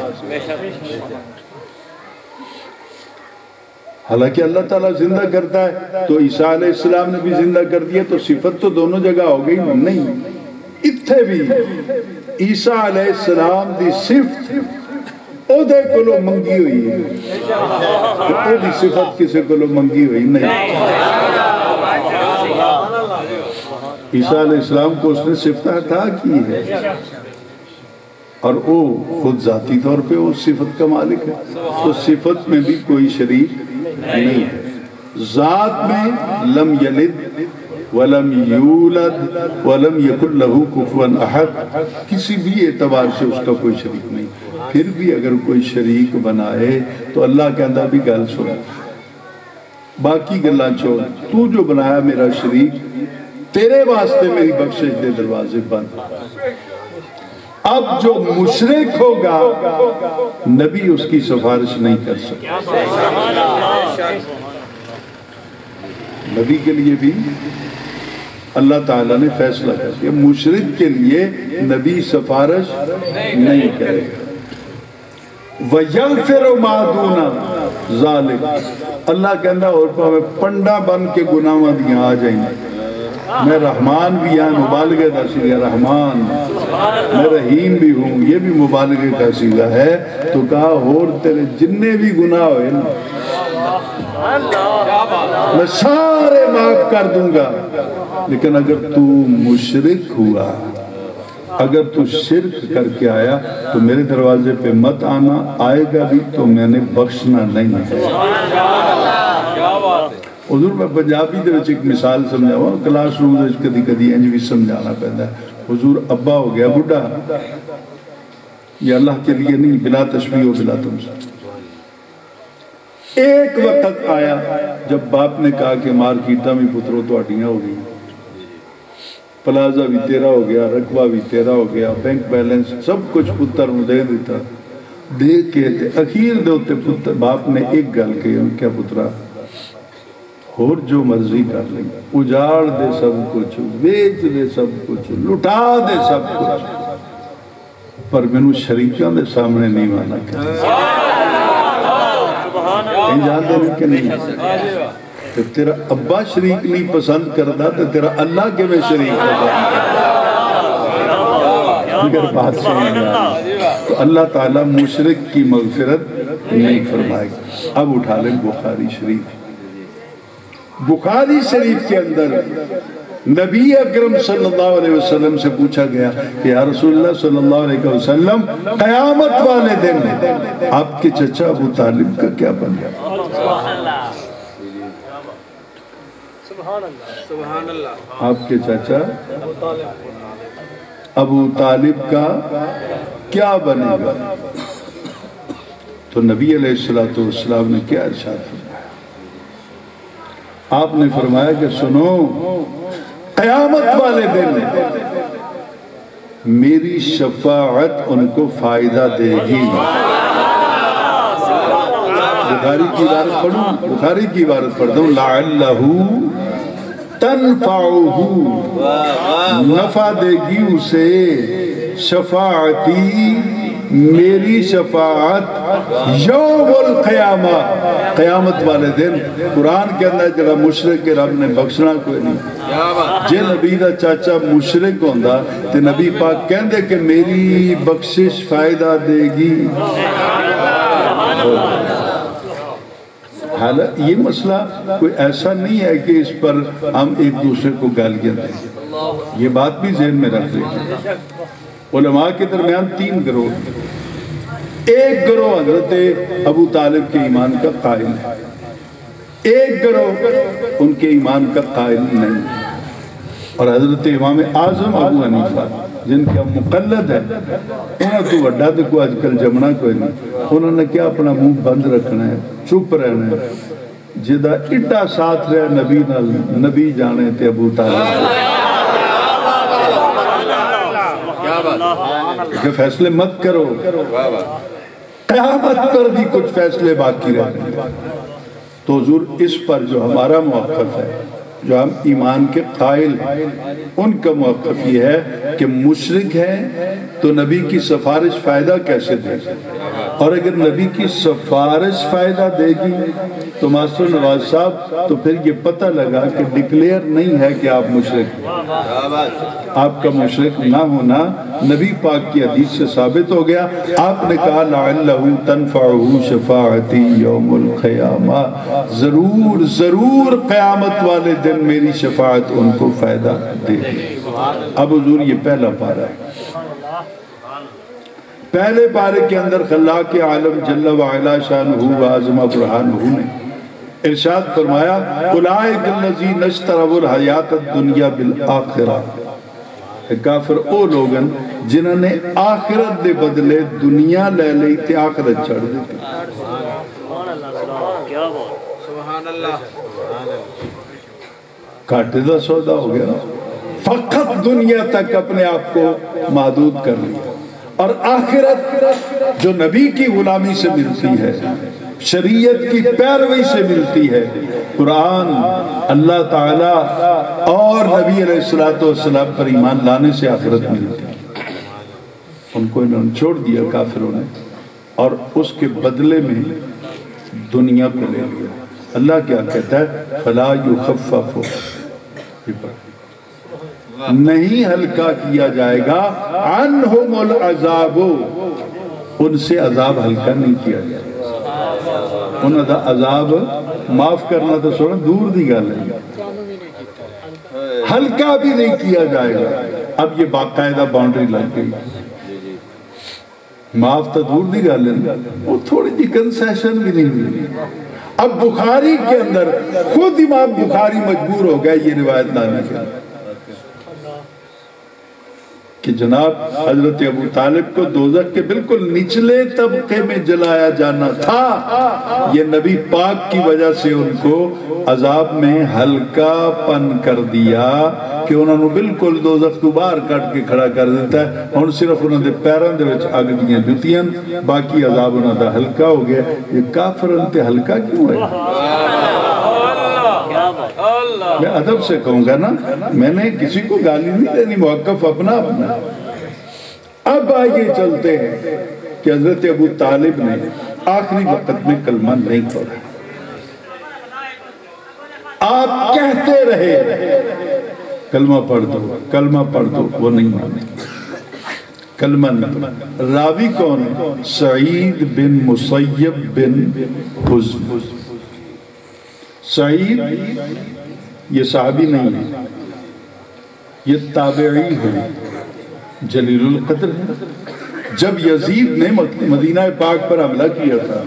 حالانکہ اللہ تعالیٰ زندہ کرتا ہے تو عیسیٰ علیہ السلام نے بھی زندہ کر دیا، تو صفت تو دونوں جگہ ہو گئی نہیں۔ اتھے بھی عیسیٰ علیہ السلام دی صفت او دے کلو منگی ہوئی ہے، او دی صفت کسے کلو منگی ہوئی نہیں۔ عیسیٰ علیہ السلام کو اس نے صفت عطا کی ہے اور وہ خود ذاتی طور پہ وہ صفت کا مالک ہے، تو صفت میں بھی کوئی شریک نہیں ہے۔ ذات میں لم یلد ولم یولد ولم یکن لہ کفوا احد، کسی بھی اعتبار سے اس کا کوئی شریک نہیں. پھر بھی اگر کوئی شریک بنائے تو اللہ کہندا بھی گل سن، باقی گلاں چھوڑ، تو جو بنایا میرا شریک، تیرے واسطے میری بخشش دے دروازے بند. اب جو مشرک ہوگا نبی اس کی سفارش نہیں کر سکتا. نبی کے لیے بھی اللہ تعالیٰ نے فیصلہ کر دیا مشرک کے لیے نبی سفارش نہیں کرے گا. وَيَغْفِرُ مَا دُونَ ذَلِكَ، اللہ کہنا اور پاوے پنڈا بن کے گناہاں دیاں آ جائیں، میں رحمان بھی ہاں، مبالغے کا صیغہ رحمان، میں رحیم بھی ہوں، یہ بھی مبالغے کا صیغہ ہے. تو کہا اور تیرے جننے بھی گناہ ہوئے میں سارے معاف کر دوں گا، لیکن اگر تو مشرک ہوا، اگر تو شرک کر کے آیا تو میرے دروازے پہ مت آنا، آئے گا بھی تو میں نے بخشنا نہیں ہے. حضور میں پنجابی دے وچ ایک مثال سمجھاواں، کلاس روم وچ کدی کدی انج بھی سمجھانا پیندا ہے. حضور ابا ہو گیا بڈھا، یہ اللہ کے لیے نہیں، بلا تشبیہ و بلا تمثیل. ایک وقت آیا جب باپ نے کہا کہ مارکیٹاں بھی پتروں تہاڈیاں ہو گئی، پلازا بھی تیرا ہو گیا، رقبہ بھی تیرا ہو گیا، بینک بیلنس سب کچھ پتر نوں دے دیتا. دے کے اخیر دے اوتے پتر باپ نے ایک گل کہی، کیا پترا اور جو مرضی کر لیں، اجاڑ دے سب کچھ، بیچ دے سب کچھ، لٹا دے سب کچھ، پر مینوں شریکاں دے سامنے نہیں مانا کرنا. کہیں جان دے کہ نہیں، تو تیرا ابا شریک نہیں پسند کرتا تو تیرا اللہ کے میں شریک پسند اگر بات سمجھ تو اللہ تعالیٰ مشرک کی مغفرت نہیں فرمائے گا. اب اٹھا لیں بخاری شریف. بخاری شریف کے اندر نبی اکرم صلی اللہ علیہ وسلم سے پوچھا گیا کہ یا رسول اللہ صلی اللہ علیہ وسلم قیامت والے دن آپ کے چچا ابو طالب کا کیا بن گیا؟ آپ کے چچا ابو طالب کا کیا بنے گا؟ تو نبی علیہ السلام نے کیا ارشاد فرمایا؟ آپ نے فرمایا کہ سنو، قیامت والے دن میری شفاعت ان کو فائدہ دے گی. بخاری کی عبارت پڑھوں، بخاری کی عبارت پڑھتا ہوں، لعلہ تنفعہ، نفع دے گی اسے شفاعتی، میری شفاعت یوم القیامہ، قیامت والے دن. قرآن کے اندر جڑا مشرک کے رب نے بخشنا کوئی نہیں. جے نبی دا چاچا مشرک ہوندا تے نبی پاک کہندے کہ میری بخشش فائدہ دے گی. حالانکہ یہ مسئلہ کوئی ایسا نہیں ہے کہ اس پر ہم ایک دوسرے کو گالیاں دیں، یہ بات بھی ذہن میں رکھ لیں. علماء کے درمیان 3 گروہ، ایک گروہ حضرت ابو طالب کے ایمان کا قائل ہے، ایک گروہ ان کے ایمان کا قائل نہیں ہے. اور حضرت امام اعظم ابو حنیفہ جن کا مقلد ہے، انہوں تو وڈا تو کوئی آج کل جمنا کوئی نہیں، انہوں نے کیا اپنا منہ بند رکھنا ہے، چپ رہنا ہے. جدہ اٹا ساتھ رہے نبی نال، نبی جانے تے ابو طالب کہ فیصلے مت کرو، قیامت پر بھی کچھ فیصلے باقی رہنے. تو حضور اس پر جو ہمارا موقف ہے، جو ہم ایمان کے قائل ہیں، ان کا موقف یہ ہے کہ مشرک ہے تو نبی کی سفارش فائدہ کیسے دے گی؟ اور اگر نبی کی سفارش فائدہ دے گی تو ماسٹر نواز صاحب تو پھر یہ پتہ لگا کہ ڈکلیئر نہیں ہے کہ آپ مشرک ہیں. آپ کا مشرک نہ ہونا نبی پاک کی حدیث سے ثابت ہو گیا. آپ نے کہا لعلہ تنفعہ شفاعتی یوم القیامہ، ضرور ضرور قیامت والے دن میری شفاعت ان کو فائدہ دے گی. اب حضور یہ پہلا پارہ ہے. پہلے پارے کے اندر خلاق عالم جل وعلا شانہ و عظمہ برہانہ نے ارشاد فرمایا اولئک الذین اشتروا الحیات الدنیا بالآخرہ، کافر او لوگن جنہوں نے آخرت دے بدلے دنیا لے لئی تے آخرت چھڑ دیتی۔ سبحان اللہ، کاٹے دا سودا ہو گیا، فقط دنیا تک اپنے آپ کو محدود کر لیا، اور آخرت جو نبی کی غلامی سے ملتی ہے، شریعت کی پیروی سے ملتی ہے، قرآن، اللہ تعالیٰ اور نبی علیہ السلام پر ایمان لانے سے آخرت ملتی ہے۔ ان کو انہوں نے چھوڑ دیا کافروں نے، اور اس کے بدلے میں دنیا کو لے لیا۔ اللہ کیا کہتا ہے فَلَا يُخَفَّفُ، نہیں ہلکا کیا جائے گا عَنْهُمُ الْعَذَابُ، ان سے عذاب ہلکا نہیں کیا جائے گا۔ انہوں نے عذاب معاف کرنا تو سونا دور دی گل ہے، ہلکا بھی نہیں کیا جائے گا۔ اب یہ باقاعدہ باؤنڈری لگ گئی، معاف تو دور دی گل ہے، وہ تھوڑی جی کنسیشن بھی نہیں ملی۔ اب بخاری کے اندر خود امام بخاری مجبور ہو گیا یہ روایت لانے کے کہ جناب حضرت ابو طالب کو دوزخ کے بالکل نچلے طبقے میں جلایا جانا تھا، یہ نبی پاک کی وجہ سے ان کو عذاب میں ہلکا پن کر دیا کہ انہوں نے بالکل دوزخ تو باہر کٹ کے کھڑا کر دیتا ہے، اور صرف انہوں نے پیروں دے وچ اگ دیاں جتیاں، باقی عذاب انہوں دا ہلکا ہو گیا۔ یہ کافر انتے ہلکا کیوں ہے؟ میں ادب سے کہوں گا نا، میں نے کسی کو گالی نہیں دینی، موقف اپنا اپنا۔ اب آئیے چلتے ہیں کہ حضرت ابو طالب نے آخری وقت میں کلمہ نہیں پڑھا، آپ کہتے رہے کلمہ پڑھ دو کلمہ پڑھ دو، وہ نہیں مانے، کلمہ نہیں پڑھا۔ راوی کون ہے؟ سعید بن مسیب بن حزن۔ سعید یہ صحابی نہیں ہے، یہ تابعی ہے، جلیل القدر ہے۔ جب یزید نے مدینہ پاک پر حملہ کیا تھا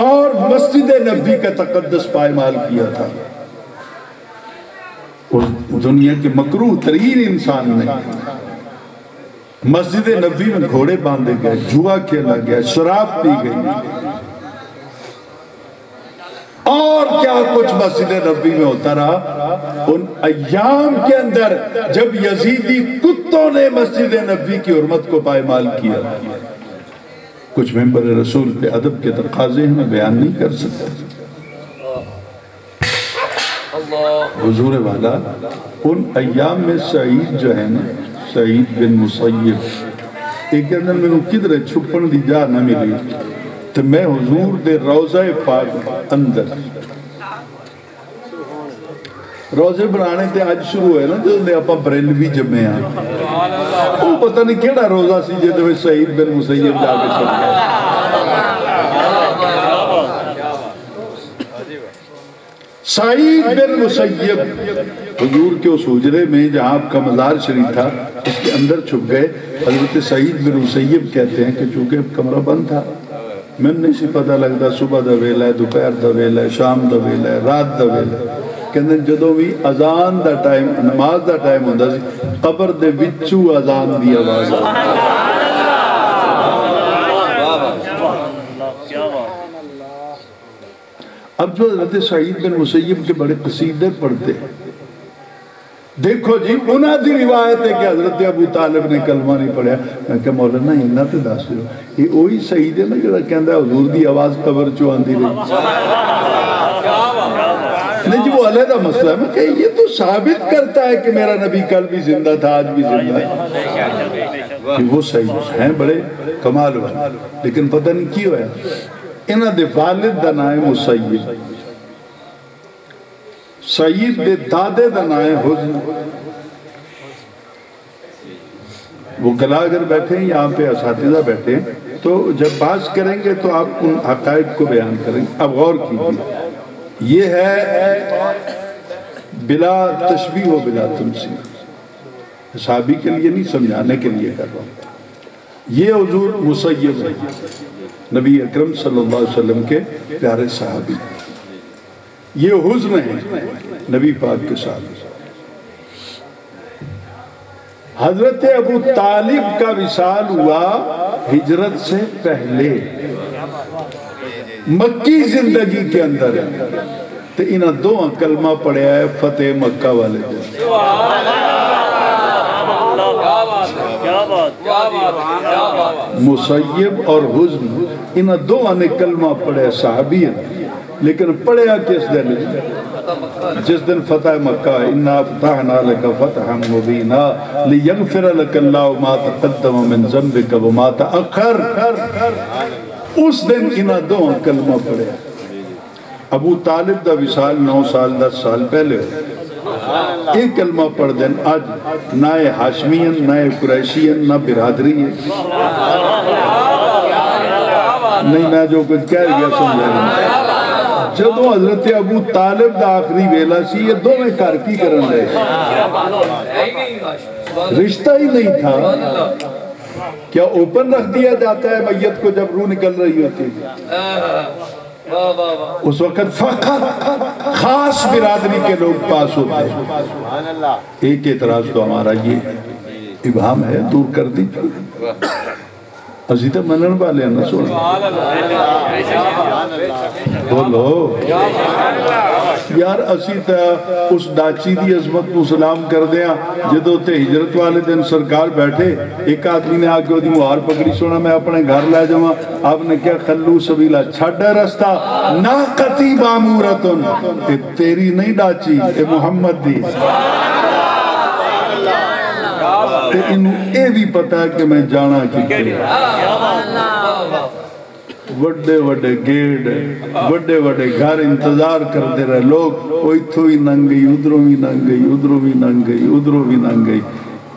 اور مسجد نبوی کا تقدس پائمال کیا تھا، اس دنیا کے مکروہ ترین انسان نے مسجد نبوی میں گھوڑے باندھے گئے، جوا کھیلا گیا، شراب پی گئی، اور کیا کچھ مسجد نبوی میں ہوتا رہا۔ ان ایام کے اندر جب یزیدی کتوں نے مسجد نبوی کی حرمت کو پائمال کیا، کچھ ممبر رسول پہ ادب کے تقاضے ہیں، میں بیان نہیں کر سکتا۔ حضور والا ان ایام میں سعید جو ہے نا، سعید بن مسیب، ایک اندر میں کدھر چھپن دی جا نہ ملی، تو میں حضور دے روضہ پاک اندر، روضے بنانے تے آج شروع ہوئے نا جو نے اپا بریلوی جمعے آئے، وہ پتہ نہیں کیڑا روضہ سی جے دے سعید بن مسیب جا کے چھوڑ گئے۔ سعید بن مسیب حضور کے اس حجرے میں جہاں آپ کا مزار شریف تھا اس کے اندر چھپ گئے۔ حضرت سعید بن مسیب کہتے ہیں کہ چونکہ کمرہ بند تھا، میں نہیں سی پتہ لگتا صبح دا ویلا ہے، دوپہر دا ویلا ہے، شام دا ویلا ہے، رات دا ویلا ہے۔ کہندے جدوں بھی اذان دا ٹائم، نماز دا ٹائم ہوندا سی، قبر دے وچوں اذان دی آواز آتی۔ اب جو حضرت سعید بن مسیب کے بڑے قصیدے پڑھتے ہیں، دیکھو جی انہاں دی روایت ہے کہ حضرت ابو طالب نے کلمہ نہیں پڑھا۔ میں کہ مولانا انہاں تے دس دیو، یہ وہی سعید ہے نا جڑا کہندا ہے حضور دی آواز قبر چوں آندی رہی۔ نہیں جی وہ علیحدہ مسئلہ ہے، میں کہ یہ تو ثابت کرتا ہے کہ میرا نبی کل بھی زندہ تھا، آج بھی زندہ ہے۔ کہ وہ سعید ہیں بڑے کمال والے، لیکن پتہ نہیں کی ہویا، انہاں دے والد دا نام ہے مسیب، سعید دے دادے دا نام ہے حزن۔ وہ گلا اگر بیٹھے ہیں یہاں پہ اساتذہ بیٹھے ہیں تو جب بات کریں گے تو آپ ان حقائق کو بیان کریں گے۔ اب غور کیجیے، یہ ہے بلا تشبیہ و بلا تمثیل، صحابی کے لیے نہیں سمجھانے کے لیے کر رہا ہوں۔ یہ حضور مسیب ہے، نبی اکرم صلی اللہ علیہ وسلم کے پیارے صحابی۔ یہ حزن ہے نبی پاک کے ساتھ۔ حضرت ابو طالب کا وصال ہوا ہجرت سے پہلے مکی زندگی کے اندر، تو انہاں دو کلمہ پڑھیا ہے فتح مکہ والے دن۔ مسیب اور حزن انہاں دو نے کلمہ پڑھیا صحابی ہیں، لیکن پڑھیا کس دن؟ جس دن فتح مکہ، اِنَّا فَتَحْنَا لَكَ فَتْحًا مُبِينًا لِيَغْفِرَ لَكَ اللَّهُ مَا تَقَدَّمَ مِنْ ذَنْبِكَ وَمَا تَأَخَّرَ۔ اس دن انہاں دو کلمہ پڑھیا۔ ابو طالب دا وصال 9 سال 10 سال پہلے ایک کلمہ پڑھ دیں، آج نہ ہاشمین نہ قریشین نہ برادری ہے، نہیں میں جو کچھ کہہ گیا سمجھا نہیں۔ جدو حضرت ابو طالب دا آخری ویلا سی، یہ دو میں کار کی کرن رہے، رشتہ ہی نہیں تھا۔ کیا اوپن رکھ دیا جاتا ہے میت کو جب روح نکل رہی ہوتی ہے؟ اس وقت فقط خاص برادری کے لوگ پاس ہوتے ہیں۔ ایک اعتراض تو ہمارا یہ ابہام ہے، دور کر دی عزیزہ منن والے ہیں نا، سونا بولو یار، اسی تا اس ڈاچی دی عظمت کو سلام کر دیا جدو تے ہجرت والے دن سرکار بیٹھے، ایک آدمی نے آگے دی مہار پکڑی، سونا میں اپنے گھر لے جاؤں، آپ نے کیا خلو سبیلہ چھڑا رستہ ناقتی بامورتن، تیری نہیں ڈاچی اے محمد دی، تے انہوں اے بھی پتا ہے کہ میں جانا کی وڈے وڈے گیڑ وڈے وڈے گھر انتظار کرتے رہے لوگ، وہ اتھو ہی ننگ گئی، ادھروں بھی ننگ گئی، ادھروں بھی ننگ گئی، ادھروں بھی ننگ گئی۔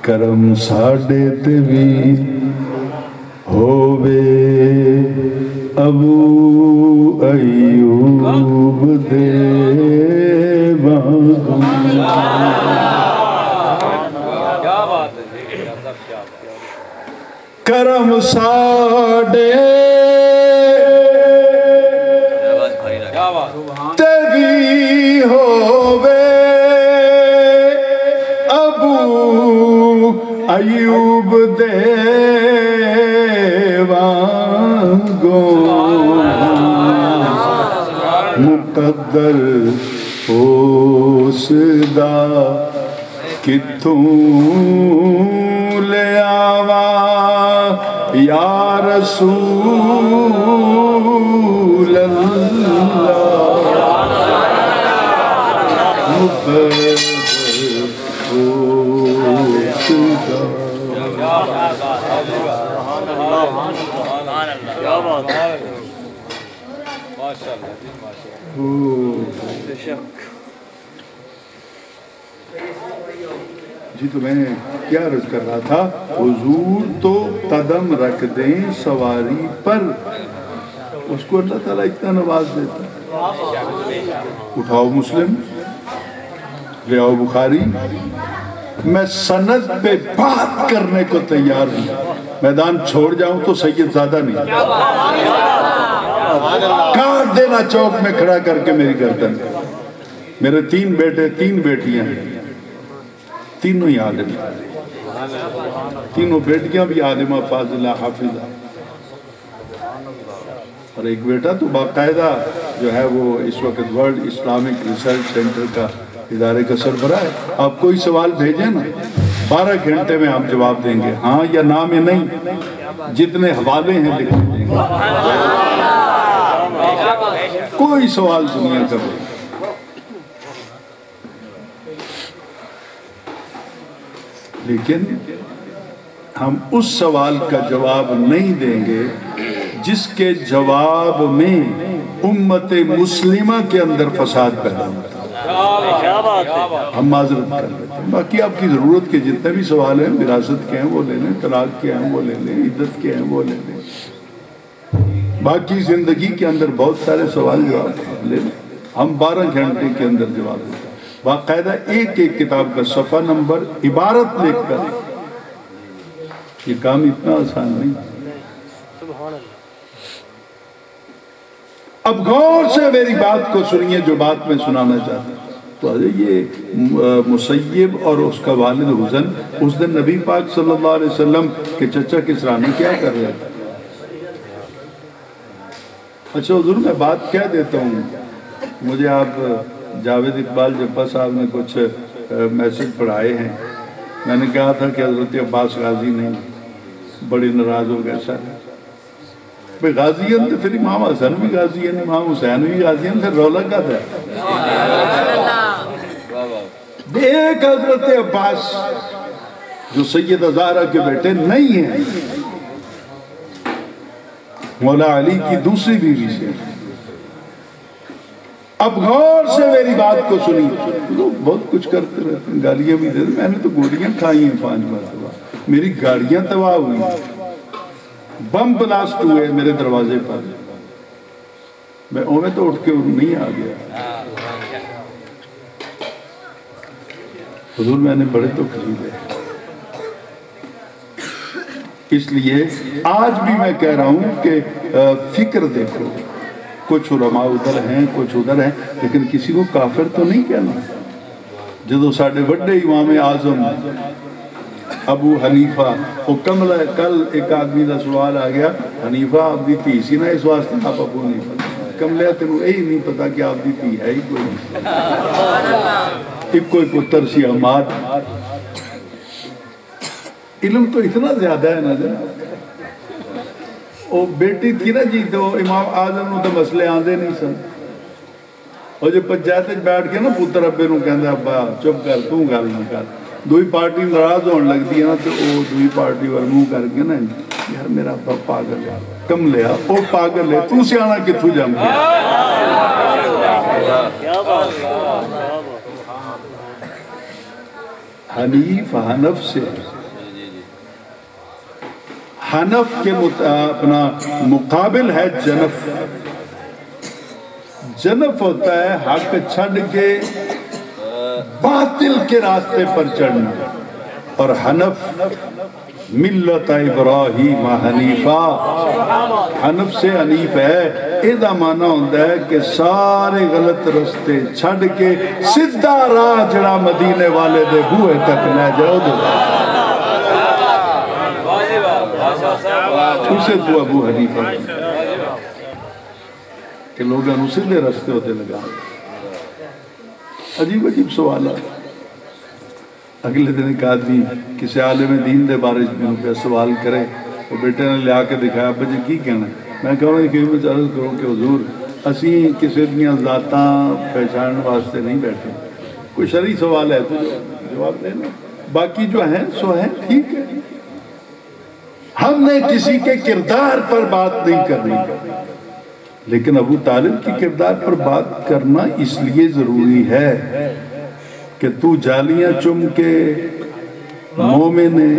کرم ساڑے تے بھی ہووے ابو ایوب دے باغوں، کرم ساڑے تبھی ہووے ابو ایوب دے وانگوں، مقدر ہوسدا کتوں لے آوا یا رسول اللہ، مقدر ہوسدا۔ جی تو میں کیا عرض کر رہا تھا، حضور تو قدم رکھ دیں سواری پر، اس کو اللہ تعالیٰ اتنا نواز دیتا ہے۔ اٹھاؤ مسلم، لے آؤ بخاری، میں سند پہ بات کرنے کو تیار ہوں، میدان چھوڑ جاؤں تو سید زیادہ نہیں، کاٹ دینا چوک میں کھڑا کر کے میری گردن۔ میرے 3 بیٹے 3 بیٹیاں ہیں، تینوں ہی عالم، تینوں بیٹیاں بھی عالمہ فاضلہ حافظہ، اور ایک بیٹا تو باقاعدہ جو ہے وہ اس وقت ورلڈ اسلامک ریسرچ سینٹر کا ادارے کا سربراہ ہے۔ آپ کوئی سوال بھیجیں نا، 12 گھنٹے میں آپ جواب دیں گے، ہاں یا نہ میں نہیں، جتنے حوالے ہیں لکھ دیں گے، کوئی سوال دنیا کا بھی۔ لیکن ہم اس سوال کا جواب نہیں دیں گے جس کے جواب میں امت مسلمہ کے اندر فساد پیدا ہوتا ہے، ہم معذرت کر لیتے ہیں۔ باقی آپ کی ضرورت کے جتنے بھی سوال ہیں، وراثت کے ہیں وہ لے لیں، طلاق کے ہیں وہ لے لیں، عدت کے ہیں وہ لے لیں، باقی زندگی کے اندر بہت سارے سوال جواب لے لیں، ہم 12 گھنٹے کے اندر جواب دیتے ہیں۔ باقاعدہ ایک ایک کتاب کا صفحہ نمبر عبارت لکھ کر، یہ کام اتنا آسان نہیں۔ اب غور سے میری بات کو سنیے جو بات میں سنانا چاہتا ہوں۔ تو یہ مسیب اور اس کا والد حزن اس دن نبی پاک صلی اللہ علیہ وسلم کے چچا کسرا میں کیا کر رہے تھے؟ اچھا حضور میں بات کہہ دیتا ہوں، مجھے آپ جاوید اقبال جبا صاحب نے کچھ میسج پڑھائے ہیں، میں نے کہا تھا کہ حضرت عباس غازی نہیں، بڑی ناراض ہو گئے سر بھئی غازی ہیں تو پھر امام حسن بھی غازی ہیں، امام حسین بھی غازی ہیں، پھر رولا کا تھا ایک حضرت عباس جو سیدہ زہرا کے بیٹے نہیں ہیں، مولا علی کی دوسری بیوی سے۔ اب غور سے میری بات کو سنی، لوگ بہت کچھ کرتے رہتے ہیں، گالیاں بھی دیتے، میں نے تو گولیاں کھائی ہیں 5 مرتبہ، میری گاڑیاں تباہ ہوئی، بم بلاسٹ ہوئے میرے دروازے پر، میں تو اٹھ کے نہیں آ گیا۔ حضور میں نے بڑے تو خریدے، اس لیے آج بھی میں کہہ رہا ہوں کہ فکر دیکھو، کچھ علماء ادھر ہیں کچھ ادھر ہیں، لیکن کسی کو کافر تو نہیں کہنا۔ جدو ساڑھے بڑے امام اعظم ابو حنیفہ وہ کل ایک آدمی کا سوال آ گیا، حنیفہ آپ دی تھی سی نا اس واسطے آپ ابو حنیفہ، کملیا تینوں یہی نہیں پتا کہ آپ دی تھی ہے ہی کوئی نہیں، ایک کوئی پتر سی احمد۔ علم تو اتنا زیادہ ہے نا جناب، وہ بیٹی تھی نا جی تو امام اعظم نو تو مسئلے آندے نہیں سن، اور جو پنچایت بیٹھ کے نا پتر ابے نو کہندا ابا چپ کر تو گل نہ کر، دوئی پارٹی ناراض ہون لگدی ہے نا تو وہ دوئی پارٹی ور منہ کر کے نا یار میرا ابا پاگل ہے، کم لیا او پاگل ہے تو سیانا کتھوں جم گیا۔ حنیف حنف سے، حنف کے اپنا مقابل ہے جنف۔ جنف ہوتا ہے حق چھڑ کے باطل کے راستے پر چڑھنا، اور حنف ملت ابراہیم حنیفہ، حنف سے حنیف ہے، ایدہ معنی ہوتا ہے کہ سارے غلط رستے چھڑ کے سدھا راہ جڑا مدینے والے دے بوئے تک نہ جاؤ دو، اسے تو ابو حنیفہ کہ لوگ انو سدھے رستے ہوتے لگا۔ عجیب عجیب سوالات۔ اگلے دن ایک آدمی کسی عالم دین دے بارے میں پہ سوال کرے، وہ بیٹے نے لیا کے دکھایا بجے کی کہنا ہے، میں کہہ رہا ہوں کہ میں عرض کروں کہ حضور اسی کسی دنیا ذاتاں پہچان واسطے نہیں بیٹھے، کوئی شرعی سوال ہے تو جواب دینا، باقی جو ہیں سو ہیں، ٹھیک ہے۔ ہم نے کسی کے کردار پر بات نہیں کرنی، لیکن ابو طالب کی کردار پر بات کرنا اس لیے ضروری ہے کہ تو جالیاں چم کے مومن ہے،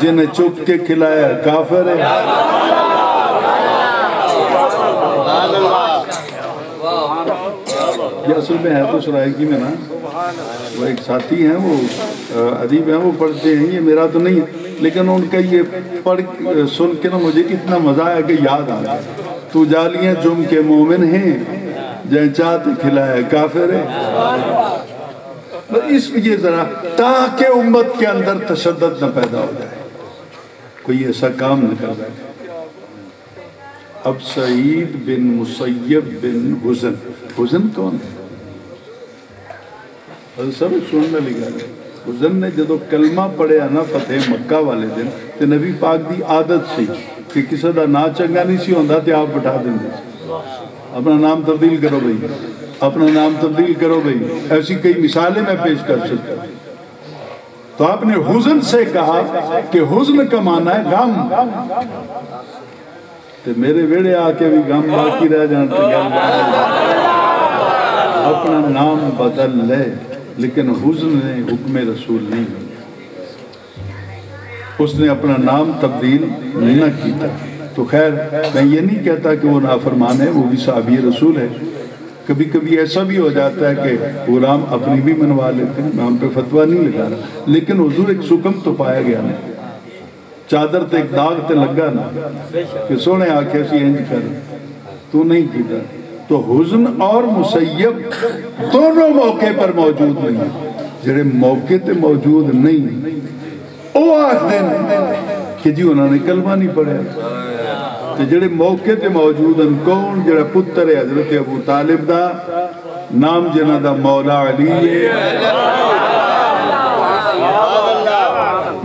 جنہیں چپ کے کھلایا کافر ہے۔ یہ اصل میں ہے تو سرائکی میں نا، وہ ایک ساتھی ہیں وہ ادیب ہیں وہ پڑھتے ہیں، یہ میرا تو نہیں ہے لیکن ان کا یہ پڑھ سن کے نا مجھے اتنا مزہ آیا کہ یاد آ گیا، تو جالیاں چم کے مومن ہیں جنہیں چاہتے کھلایا کافر ہے۔ اس لیے ذرا تاکہ امت کے اندر تشدد نہ پیدا ہو جائے، کوئی ایسا کام نہ کر بیٹھے۔ اب سعید بن مسیب بن حزن، حزن کون ہے؟ سب سننے لگا رہے، حزن نے جدو کلمہ پڑھے نا فتح مکہ والے دن تو نبی پاک دی عادت سی کہ کسی دا نا چنگا نہیں سی ہوندہ تو آپ بٹھا دیں گے، اپنا نام تبدیل کرو بھئی، اپنا نام تبدیل کرو بھئی، ایسی کئی مثالیں میں پیش کر سکتا ہوں۔ تو آپ نے حزن سے کہا کہ حزن کا معنی ہے غم، تو میرے ویڑے آکے بھی غم باقی رہ جانتے اپنا نام بدل لے، لیکن حزن نے حکم رسول نہیں ہے، اس نے اپنا نام تبدیل نہ کیتا۔ تو خیر میں یہ نہیں کہتا کہ وہ نافرمان ہے، وہ بھی صحابی رسول ہے، کبھی کبھی ایسا بھی ہو جاتا ہے کہ غلام اپنی بھی منوا لیتے ہیں، میں ہم پہ فتویٰ نہیں لگا رہا، لیکن حضور ایک سکم تو پایا گیا نا، چادر تے ایک داغ تے لگا نا کہ سونے آکھے سی انج کر، تو نہیں کیتا تو حزن اور مسیب دونوں موقع پر موجود نہیں جڑے موقع تے موجود نہیں وہ آخدے کہ جی انہوں نے کلمہ نہیں پڑھا تو جڑے موقع تے موجود ہیں کون جڑا پتر ہے حضرت ابو طالب دا نام جنہ دا مولا علی ہے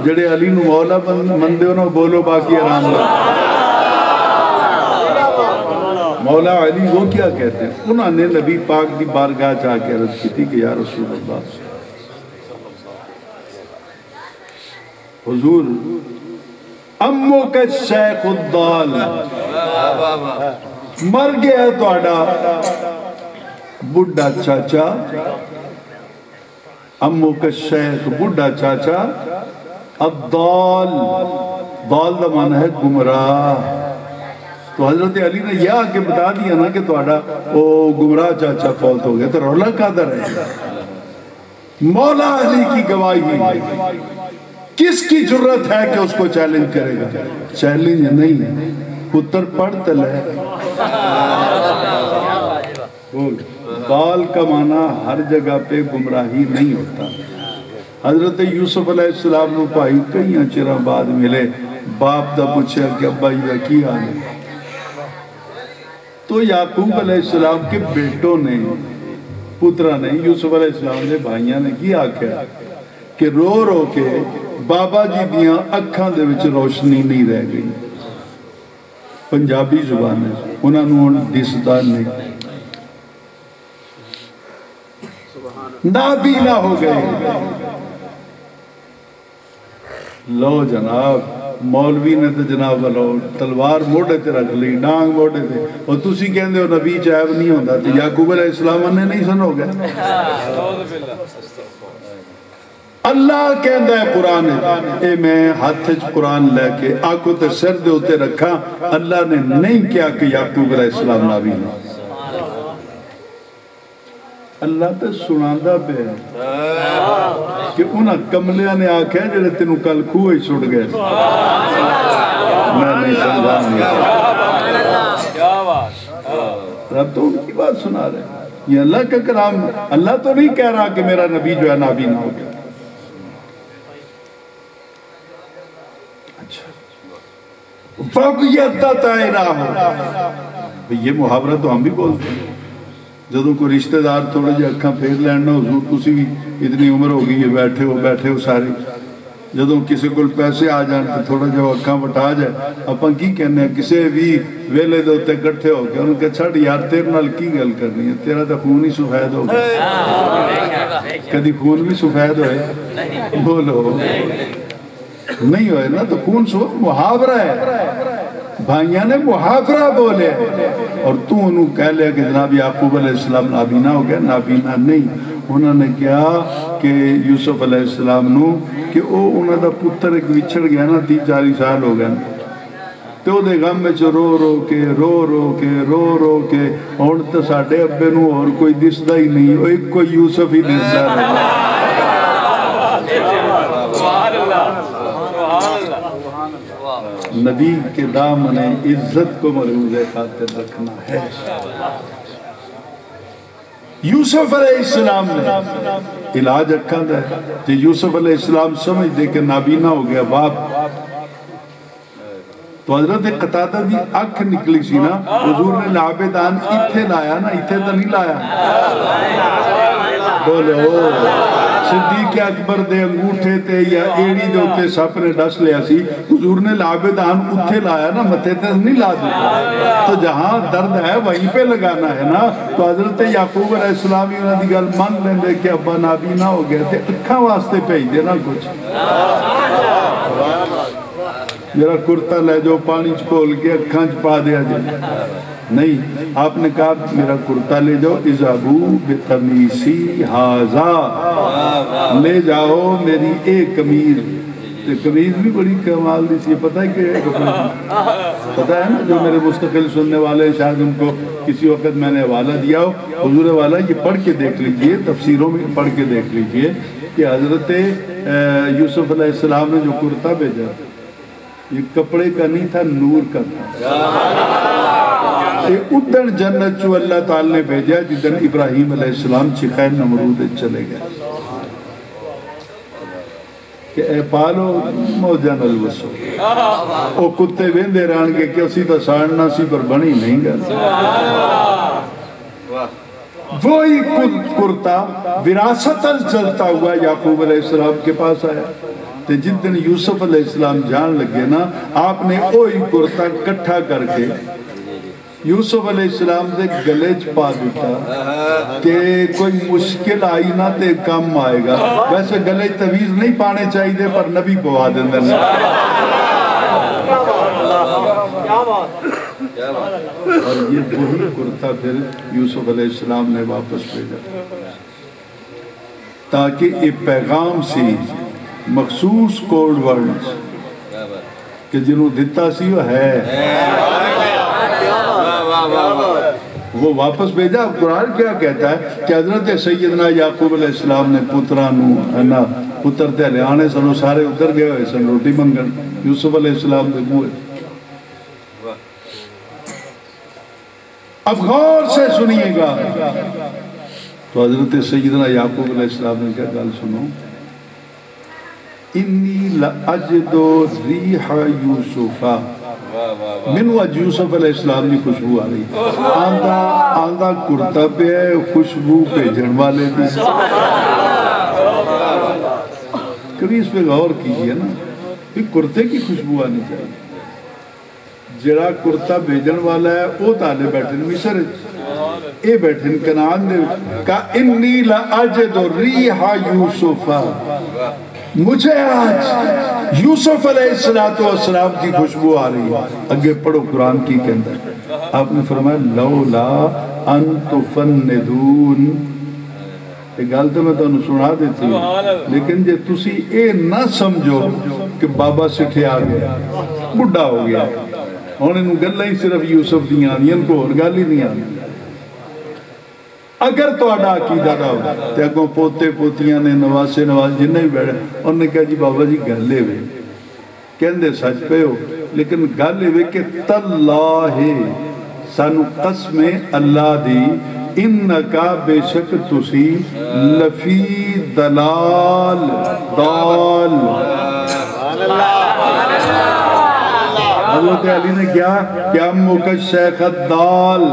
جڑے علی نو مولا مندے انہوں بولو باقی آرام لگا مولا علی وہ کیا کہتے ہیں انہوں نے نبی پاک دی بارگاہ چاہ کے عرض کی تھی کہ یا رسول اللہ حضور امو کا شیخ الدال مر گیا توڑا بڑھا چاچا امو کا شیخ بڑھا چاچا الدال دال دا معنی ہے گمراہ تو حضرت علی نے یہ آکے بتا دیا نا کہ توڑا وہ گمراہ چاچا فوت ہو گیا تو رولا قادر ہے مولا علی کی گواہی کس کی جرت ہے کہ اس کو چیلنج کرے گا چیلنج نہیں پتر پڑھ تل ہے دال کا معنی ہر جگہ پہ گمراہی نہیں ہوتا حضرت یوسف علیہ السلام نے پائی کئی چرہ بعد ملے باپ دا پوچھا کہ ابا یہ کی آنے تو یعقوب علیہ السلام کے بیٹوں نے پترہ نے یوسف علیہ السلام نے بھائیاں نے کی آکھا کہ رو رو کے بابا جی دیاں اکھاں دے وچ روشنی نہیں رہ گئی پنجابی زبان ہے انہوں نے دسدار نہیں نابینا ہو گئے لو جناب مولوی نے تو جناب لو تلوار موڑے تے رکھ لی ڈانگ موڑے تے اور تسی کہندے ہو نبی چائب نہیں ہوندہ تو یعقوب علیہ السلام نے نہیں سنو گئے اللہ کہندہ ہے قرآن اے میں ہاتھ قرآن لے کے آنکھوں تے سر دے ہوتے رکھا اللہ نے نہیں کیا کہ یعقوب علیہ السلام نبی نے اللہ تے سناندہ پہ کہ انہاں کملیاں نے آکھا ہے جلے تینوں کل کھوئے چھوڑ گئے میں نہیں سمجھا نہیں رب تو ان کی بات سنا رہے ہیں یہ اللہ کا کلام اللہ تو نہیں کہہ رہا کہ میرا نبی جو ہے نبی نہ ہو گیا فَقْيَتَّ تَعِرَا ہو یہ محاورہ تو ہم بھی بولتے ہیں جدوں کوئی رشتہ دار تھوڑے جے اکھاں پھیر لینا حضور تسی بھی اتنی عمر ہو گئی ہے بیٹھے ہو سارے جدوں کسی کو پیسے آ جان تو تھوڑا جو اکھاں بٹا جائے اپاں کی کہنے ہیں کسے بھی ویلے دے ہوتے کٹھے ہو گئے انہوں نے کہا چھڑ یار تیر نال کی گل کرنی ہے تیرا تو خون ہی سفید ہو گیا کدی خون بھی سفید ہوئے بولو نہیں ہوئے نا تو خون سو محاورہ ہے بھائیاں نے محاورہ بولے اور تو انہوں کہہ لیا کہ جناب یعقوب علیہ السلام نابینا ہو گیا نابینا نہیں انہوں نے کیا کہ یوسف علیہ السلام نو کہ انہوں دا پتر ایک وچھڑ گیا نا 30-40 سال ہو گئے تو دے غم میں رو رو کے اور تو ساڑھے ابے نو اور کوئی دسدہ ہی نہیں ایک کوئی یوسف ہی دسدہ رہا نبی کے دامن عزت کو مرحوظ خاطر رکھنا ہے یوسف علیہ السلام نے علاج رکھا ہے کہ یوسف علیہ السلام سمجھ دے کہ نابینا ہو گیا باپ تو حضرت قطادہ دی اکھ نکلی سی نا حضور نے لابدان اتھے لایا نا اتھے تو نہیں لایا بولو صدیق اکبر دے انگوٹھے تے یا ایڑی دے ہوتے سپ نے ڈس لیا سی حضور نے لابدان اتھے لایا نا متھے تے نہیں لا دیتا تو جہاں درد ہے وہیں پہ لگانا ہے نا تو حضرت یعقوب علیہ السلام ہی انہوں دی گل مان لیندے کہ ابا نابی نہ ہو گئے تھے اکھاں واسطے پہی دینا کچھ میرا کرتا لے جو پانی چکول کے اکھاں چپا دیا جائے نہیں آپ نے کہا میرا کرتا لے جاؤ اذابو بقمیسی ہازا لے جاؤ میری ایک قمیض قمیض بھی بڑی کمال دی سی پتہ ہے کہ پتہ ہے نا جو میرے مستقل سننے والے شاید ان کو کسی وقت میں نے حوالہ دیا ہو حضور والا یہ پڑھ کے دیکھ لیجئے تفسیروں میں پڑھ کے دیکھ لیجئے کہ حضرت یوسف علیہ السلام نے جو کرتا بھیجا یہ کپڑے کا نہیں تھا نور کا تھا یہ ادن جنت جو اللہ تعالی نے بھیجا جدن ابراہیم علیہ السلام چکھائے نمرود چلے گئے کہ اے پالو موجہ نلوسو او کتے ویندے رہن کے کہ اسی تا ساڑنا سی پر بنی نہیں گا وہی کرتا وراثتاً چلتا ہوا یعقوب علیہ السلام کے پاس آیا تو جتن یوسف علیہ السلام جان لگے نا آپ نے وہی کرتا کٹھا کر کے یوسف علیہ السلام دے گلے پا دیتا کہ کوئی مشکل آئی نہ تے کم آئے گا ویسے گلے تویز نہیں پانے چاہیے دے پر نبی پوا دیندر اور یہ وہی کرتا پھر یوسف علیہ السلام نے واپس بھیجا تاکہ ایک پیغام سی مخصوص کوڈ ورڈز کہ جنہوں دیتا سی وہ ہے وہ واپس بھیجا. قرآن کیا کہتا ہے کہ حضرت سیدنا یعقوب علیہ السلام نے پترانو پتر تے لے آنے سنو سارے اتر گئے ہوئے سن روٹی منگن یوسف علیہ السلام دے بوئے. اب غور سے سنیے گا تو حضرت سیدنا یعقوب علیہ السلام نے کیا گال سنو انی لأجدو ریح یوسفا منو اج یوسف علیہ السلام نے خوشبو آ رہی آندھا کرتا پہ ہے خوشبو پہ جن والے بھی کبھی اس پہ غور کیجئے نا پھر کرتے کی خوشبو آنی چاہیے جڑا کرتا بھیجن والا ہے وہ تالے بیٹھن مصر اے بیٹھن کنان دے کہ انی لأجد ریح یوسفا مجھے آج یوسف علیہ السلام کی خوشبو آ رہی ہے. اگے پڑھو قرآن کی کے اندر آپ نے فرمایا لولا ان تفندون ایک گل تو میں تو سنا دیتی ہوں لیکن جے تسی اے نہ سمجھو کہ بابا سٹھے آ گیا بڑھا ہو گیا انہوں گلہ ہی صرف یوسف دیاں آنی ان کو اور گل ہی نہیں آنی اگر تو آڈا عقیدہ نہ ہو تو اگوں پوتے پوتیاں نے نواسے نواز جنہیں بھی بیٹھے انہوں نے کہا جی بابا جی گلے ہوئے کہندے سچ پہ ہو لیکن گلے ہوئے کہ تاللہ سانو قسم اللہ دی انکا بے شک تسی لفی دلال دال حضرت علی نے کیا موقع شیخ الدال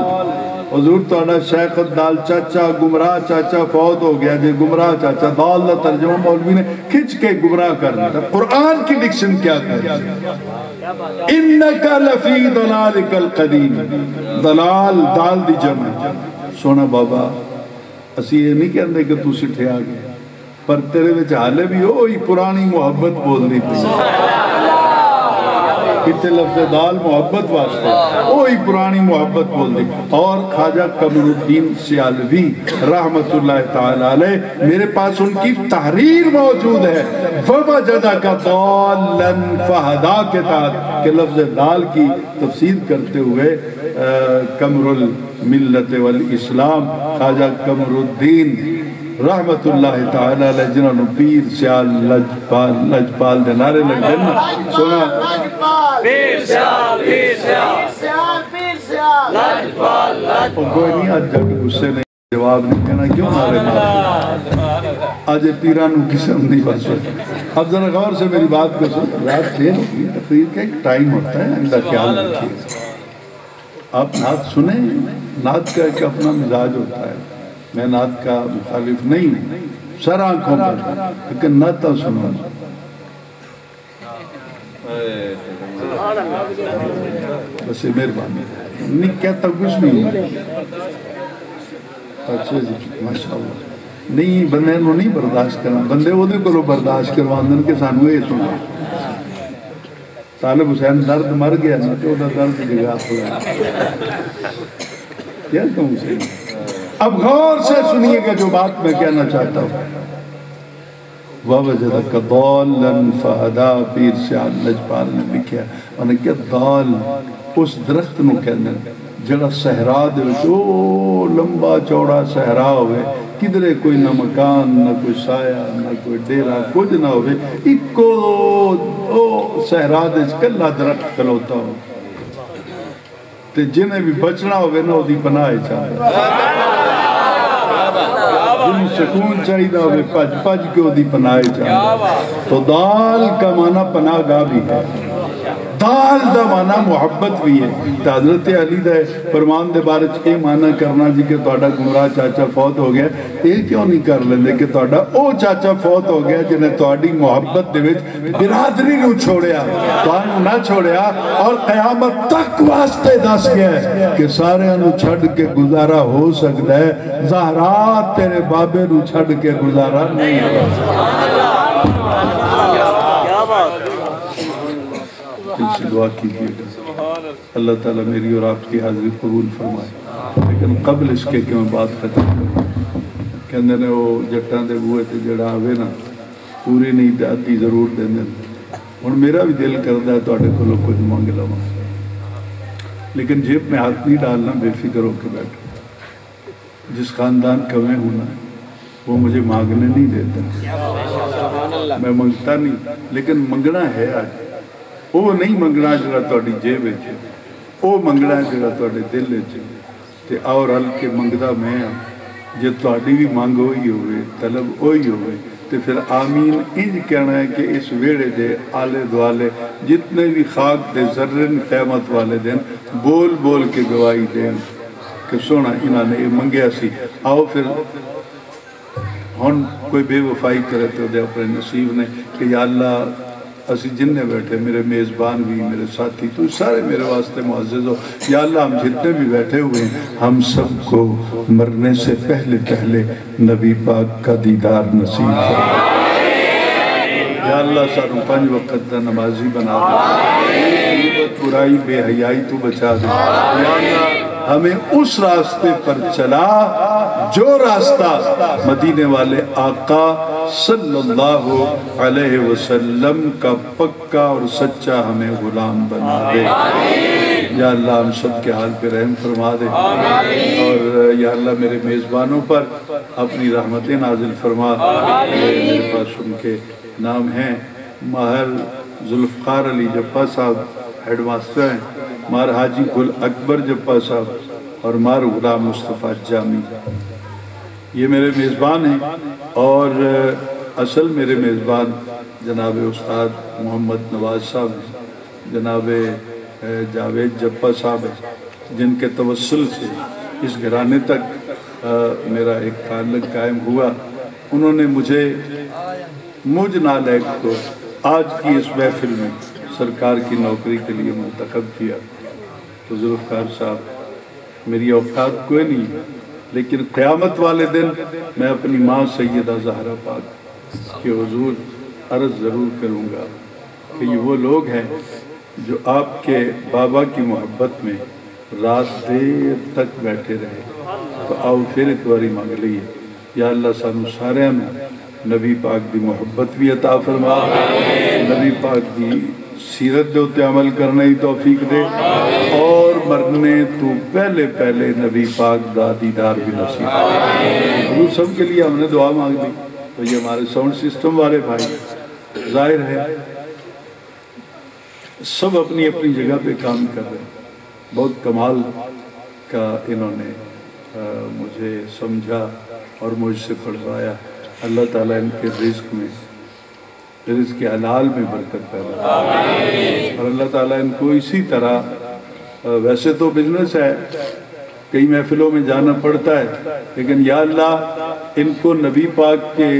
حضور توڑا شیخ الدال چاچا گمراہ چاچا فوت ہو گیا جی گمراہ چاچا دال دا ترجمہ مولوی نے کھچ کے گمراہ کرنا تھا. قرآن کی ڈکشن کیا کرنا انکا لفی دلالک القدیم دلال دال دی جمع سونا بابا اسی یہ نہیں کہندے کہ تو سٹھے آگئے پر تیرے وچ حالے بھی ہوئی پرانی محبت بول دی پی کتے لفظ دال محبت واسطے وہی پرانی محبت بول دی. اور خواجہ قمر الدین سیالوی رحمت اللہ تعالی علیہ میرے پاس ان کی تحریر موجود ہے وَوَجَدَكَ ضَالًا فَهَدَا کے تحت کہ لفظ دال کی تفسیر کرتے ہوئے قمر الملت والاسلام خواجہ قمر الدین رحمت اللہ تعالی علیہ جنہوں نے پیر سیال لجپال دے نعرے لگ دینا سونا پیر سیال لجپال کوئی نہیں آج جب غصے نہیں جواب نہیں کہنا کیوں نعرے مارے آج پیرانوں قسم نہیں بس اب ذرا غور سے میری بات کو سن رات دیر ہوگی تقریر کا ایک ٹائم ہوتا ہے اندر خیال رکھیے آپ نعت سنیں نعت کا ایک اپنا مزاج ہوتا ہے میں نعت کا مخالف نہیں ہوں سر آنکھوں پر لیکن نعت سنو بس مہربانی نہیں کہتا کچھ نہیں اچھا جی ماشاءاللہ نہیں بندے نو نہیں برداشت کرنا بندے وہ کو برداشت کرواندن کے سانو یہ سنا طالب حسین درد مر گیا نا تو درد جگہ ہوا کیا کہوں سے اب غور سے سنیے گا جو بات میں کہنا چاہتا ہوں وَوَجَدَكَ ضَالًا فَهَدَا پیر سیال لجپال نے لکھیا انہیں کیا ضال اس درخت نو کہنے جڑا صحرا دے او لمبا چوڑا صحرا ہوئے کدھرے کوئی نہ مکان نہ کوئی سایہ نہ کوئی ڈیرہ کچھ نہ ہوئے ایک صحرا دے کلا درخت کلوتا ہو تے جنہیں بھی بچنا ہوگے نا وہی پناہ چاہتا جنہیں سکون چاہیے ہوگے پج کے وہی پناہ چاہتا تو دال کا معنی پناہ گاہ بھی ہے دال دا معنی محبت بھی ہے تو حضرت علی دا فرمان دے بارے چکے معنی کرنا جی کہ توڑا گمراہ چاچا فوت ہو گیا یہ کیوں نہیں کر لیندے کہ توڑا او چاچا فوت ہو گیا جنہیں توڑی محبت دے وچ برادری نو چھوڑیا توانو نہ چھوڑیا اور قیامت تک واسطے دس گیا ہے کہ سارے انو چھڑ کے گزارا ہو سکتا ہے زہرا تیرے بابے نو چھڑ کے گزارا نہیں ہو سے دعا کیجئے گا اللہ تعالیٰ میری اور آپ کی حاضری قبول فرمائے لیکن قبل اس کے کہ میں بات ختم کروں کہندے نے وہ جٹاں دے بوئے تھے جڑا آوے نا پوری نہیں دے آدھی ضرور دیں دیں اور میرا بھی دل کردہ ہے تو آٹے کو لوگ کچھ مانگ لوں لیکن جیب میں ہاتھ نہیں ڈالنا بے فکر ہو کے بیٹھو جس خاندان کا میں ہوں نا وہ مجھے مانگنے نہیں دیتا میں منگتا نہیں لیکن منگنا ہے آج وہ نہیں منگنا جڑا توڑی جیب ہے وہ منگنا جڑا توڑے دل ہے تے اور حل کے منگدہ میں جے توڑی بھی مانگ ہوئی ہوئے طلب ہوئی ہوئے تے پھر آمین انج کہنا ہے کہ اس ویڑے دے آلے دوالے جتنے بھی خاک دے ذرن قیمت والے دن بول بول کے گواہی دیں کہ سونا انہاں نے یہ منگیا سی آؤ پھر ہن کوئی بے وفائی کرے تو دے اپنے نصیب نے کہ یا اللہ اسی جننے بیٹھے میرے میزبان بھی میرے ساتھی تو سارے میرے واسطے معزز ہو یا اللہ ہم جتنے بھی بیٹھے ہوئے ہیں ہم سب کو مرنے سے پہلے پہلے نبی پاک کا دیدار نصیب فرما یا اللہ ساروں 5 وقت دا نمازی بنا دے برائی بے حیائی تو بچا دے یا اللہ ہمیں اس راستے پر چلا جو راستہ مدینے والے آقا صلی اللہ علیہ وسلم کا پکا اور سچا ہمیں غلام بنا دے یا اللہ ہم سب کے حال پہ رحم فرما دے اور یا اللہ میرے میزبانوں پر اپنی رحمتیں نازل فرما میرے پاس ان کے نام ہیں ماہر ذوالفقار علی جپا صاحب ہیڈ ماسٹر ہیں مار حاجی گل اکبر جپا صاحب اور مار غلام مصطفیٰ جامی یہ میرے میزبان ہیں اور اصل میرے میزبان جناب استاد محمد نواز صاحب ہیں جناب جاوید جپا صاحب ہیں جن کے توسل سے اس گھرانے تک میرا ایک تعلق قائم ہوا انہوں نے مجھ نالائق کو آج کی اس محفل میں سرکار کی نوکری کے لیے منتخب کیا تو ذوالفقار صاحب میری اوقات کوئی نہیں لیکن قیامت والے دن میں اپنی ماں سیدہ زہرا پاک کے حضور عرض ضرور کروں گا کہ یہ وہ لوگ ہیں جو آپ کے بابا کی محبت میں رات دیر تک بیٹھے رہے تو آؤ پھر اتواری مانگ لئیے یا اللہ سانو سارے ہمیں نبی پاک دی محبت بھی عطا فرما نبی پاک دی سیرت دے ہوتے عمل کرنے ہی توفیق دے اور مرنے تو پہلے پہلے نبی پاک دا دیدار بھی نصیب حضور سب کے لیے ہم نے دعا مانگ دی تو یہ ہمارے ساؤنڈ سسٹم والے بھائی ظاہر ہے سب اپنی اپنی جگہ پہ کام کر رہے ہیں بہت کمال کا انہوں نے مجھے سمجھا اور مجھ سے پڑھوایا اللہ تعالیٰ ان کے رزق میں رزق حلال میں برکت پیدا اور اللہ تعالیٰ ان کو اسی طرح ویسے تو بزنس ہے کئی محفلوں میں جانا پڑتا ہے لیکن یا اللہ ان کو نبی پاک کے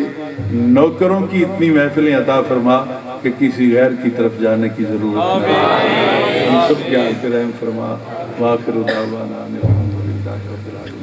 نوکروں کی اتنی محفلیں عطا فرما کہ کسی غیر کی طرف جانے کی ضرورت نہیں ہم سب کے حال پہ رحم فرما وآخر دعوانا الحمدللہ رب العالمین